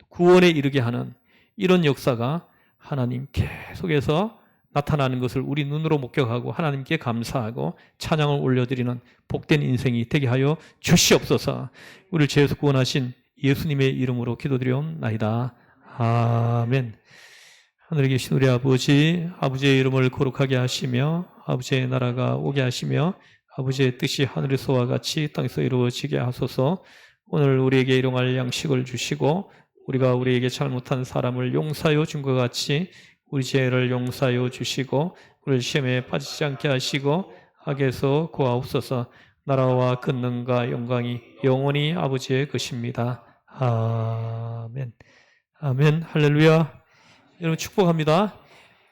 구원에 이르게 하는 이런 역사가 하나님 계속해서 나타나는 것을 우리 눈으로 목격하고 하나님께 감사하고 찬양을 올려드리는 복된 인생이 되게 하여 주시옵소서. 우리를 죄에서 구원하신 예수님의 이름으로 기도드리옵나이다. 아멘. 하늘에 계신 우리 아버지, 아버지의 이름을 거룩하게 하시며 아버지의 나라가 오게 하시며 아버지의 뜻이 하늘에서와 같이 땅에서 이루어지게 하소서. 오늘 우리에게 일용할 양식을 주시고 우리가 우리에게 잘못한 사람을 용서하여 준 것 같이 우리 죄를 용서하여 주시고 우리를 시험에 빠지지 않게 하시고 악에서 구하옵소서. 나라와 권능과 영광이 영원히 아버지의 것입니다. 아멘. 아멘. 할렐루야. 여러분 축복합니다.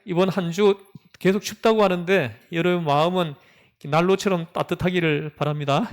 이번 한 주 계속 춥다고 하는데 여러분 마음은 난로처럼 따뜻하기를 바랍니다.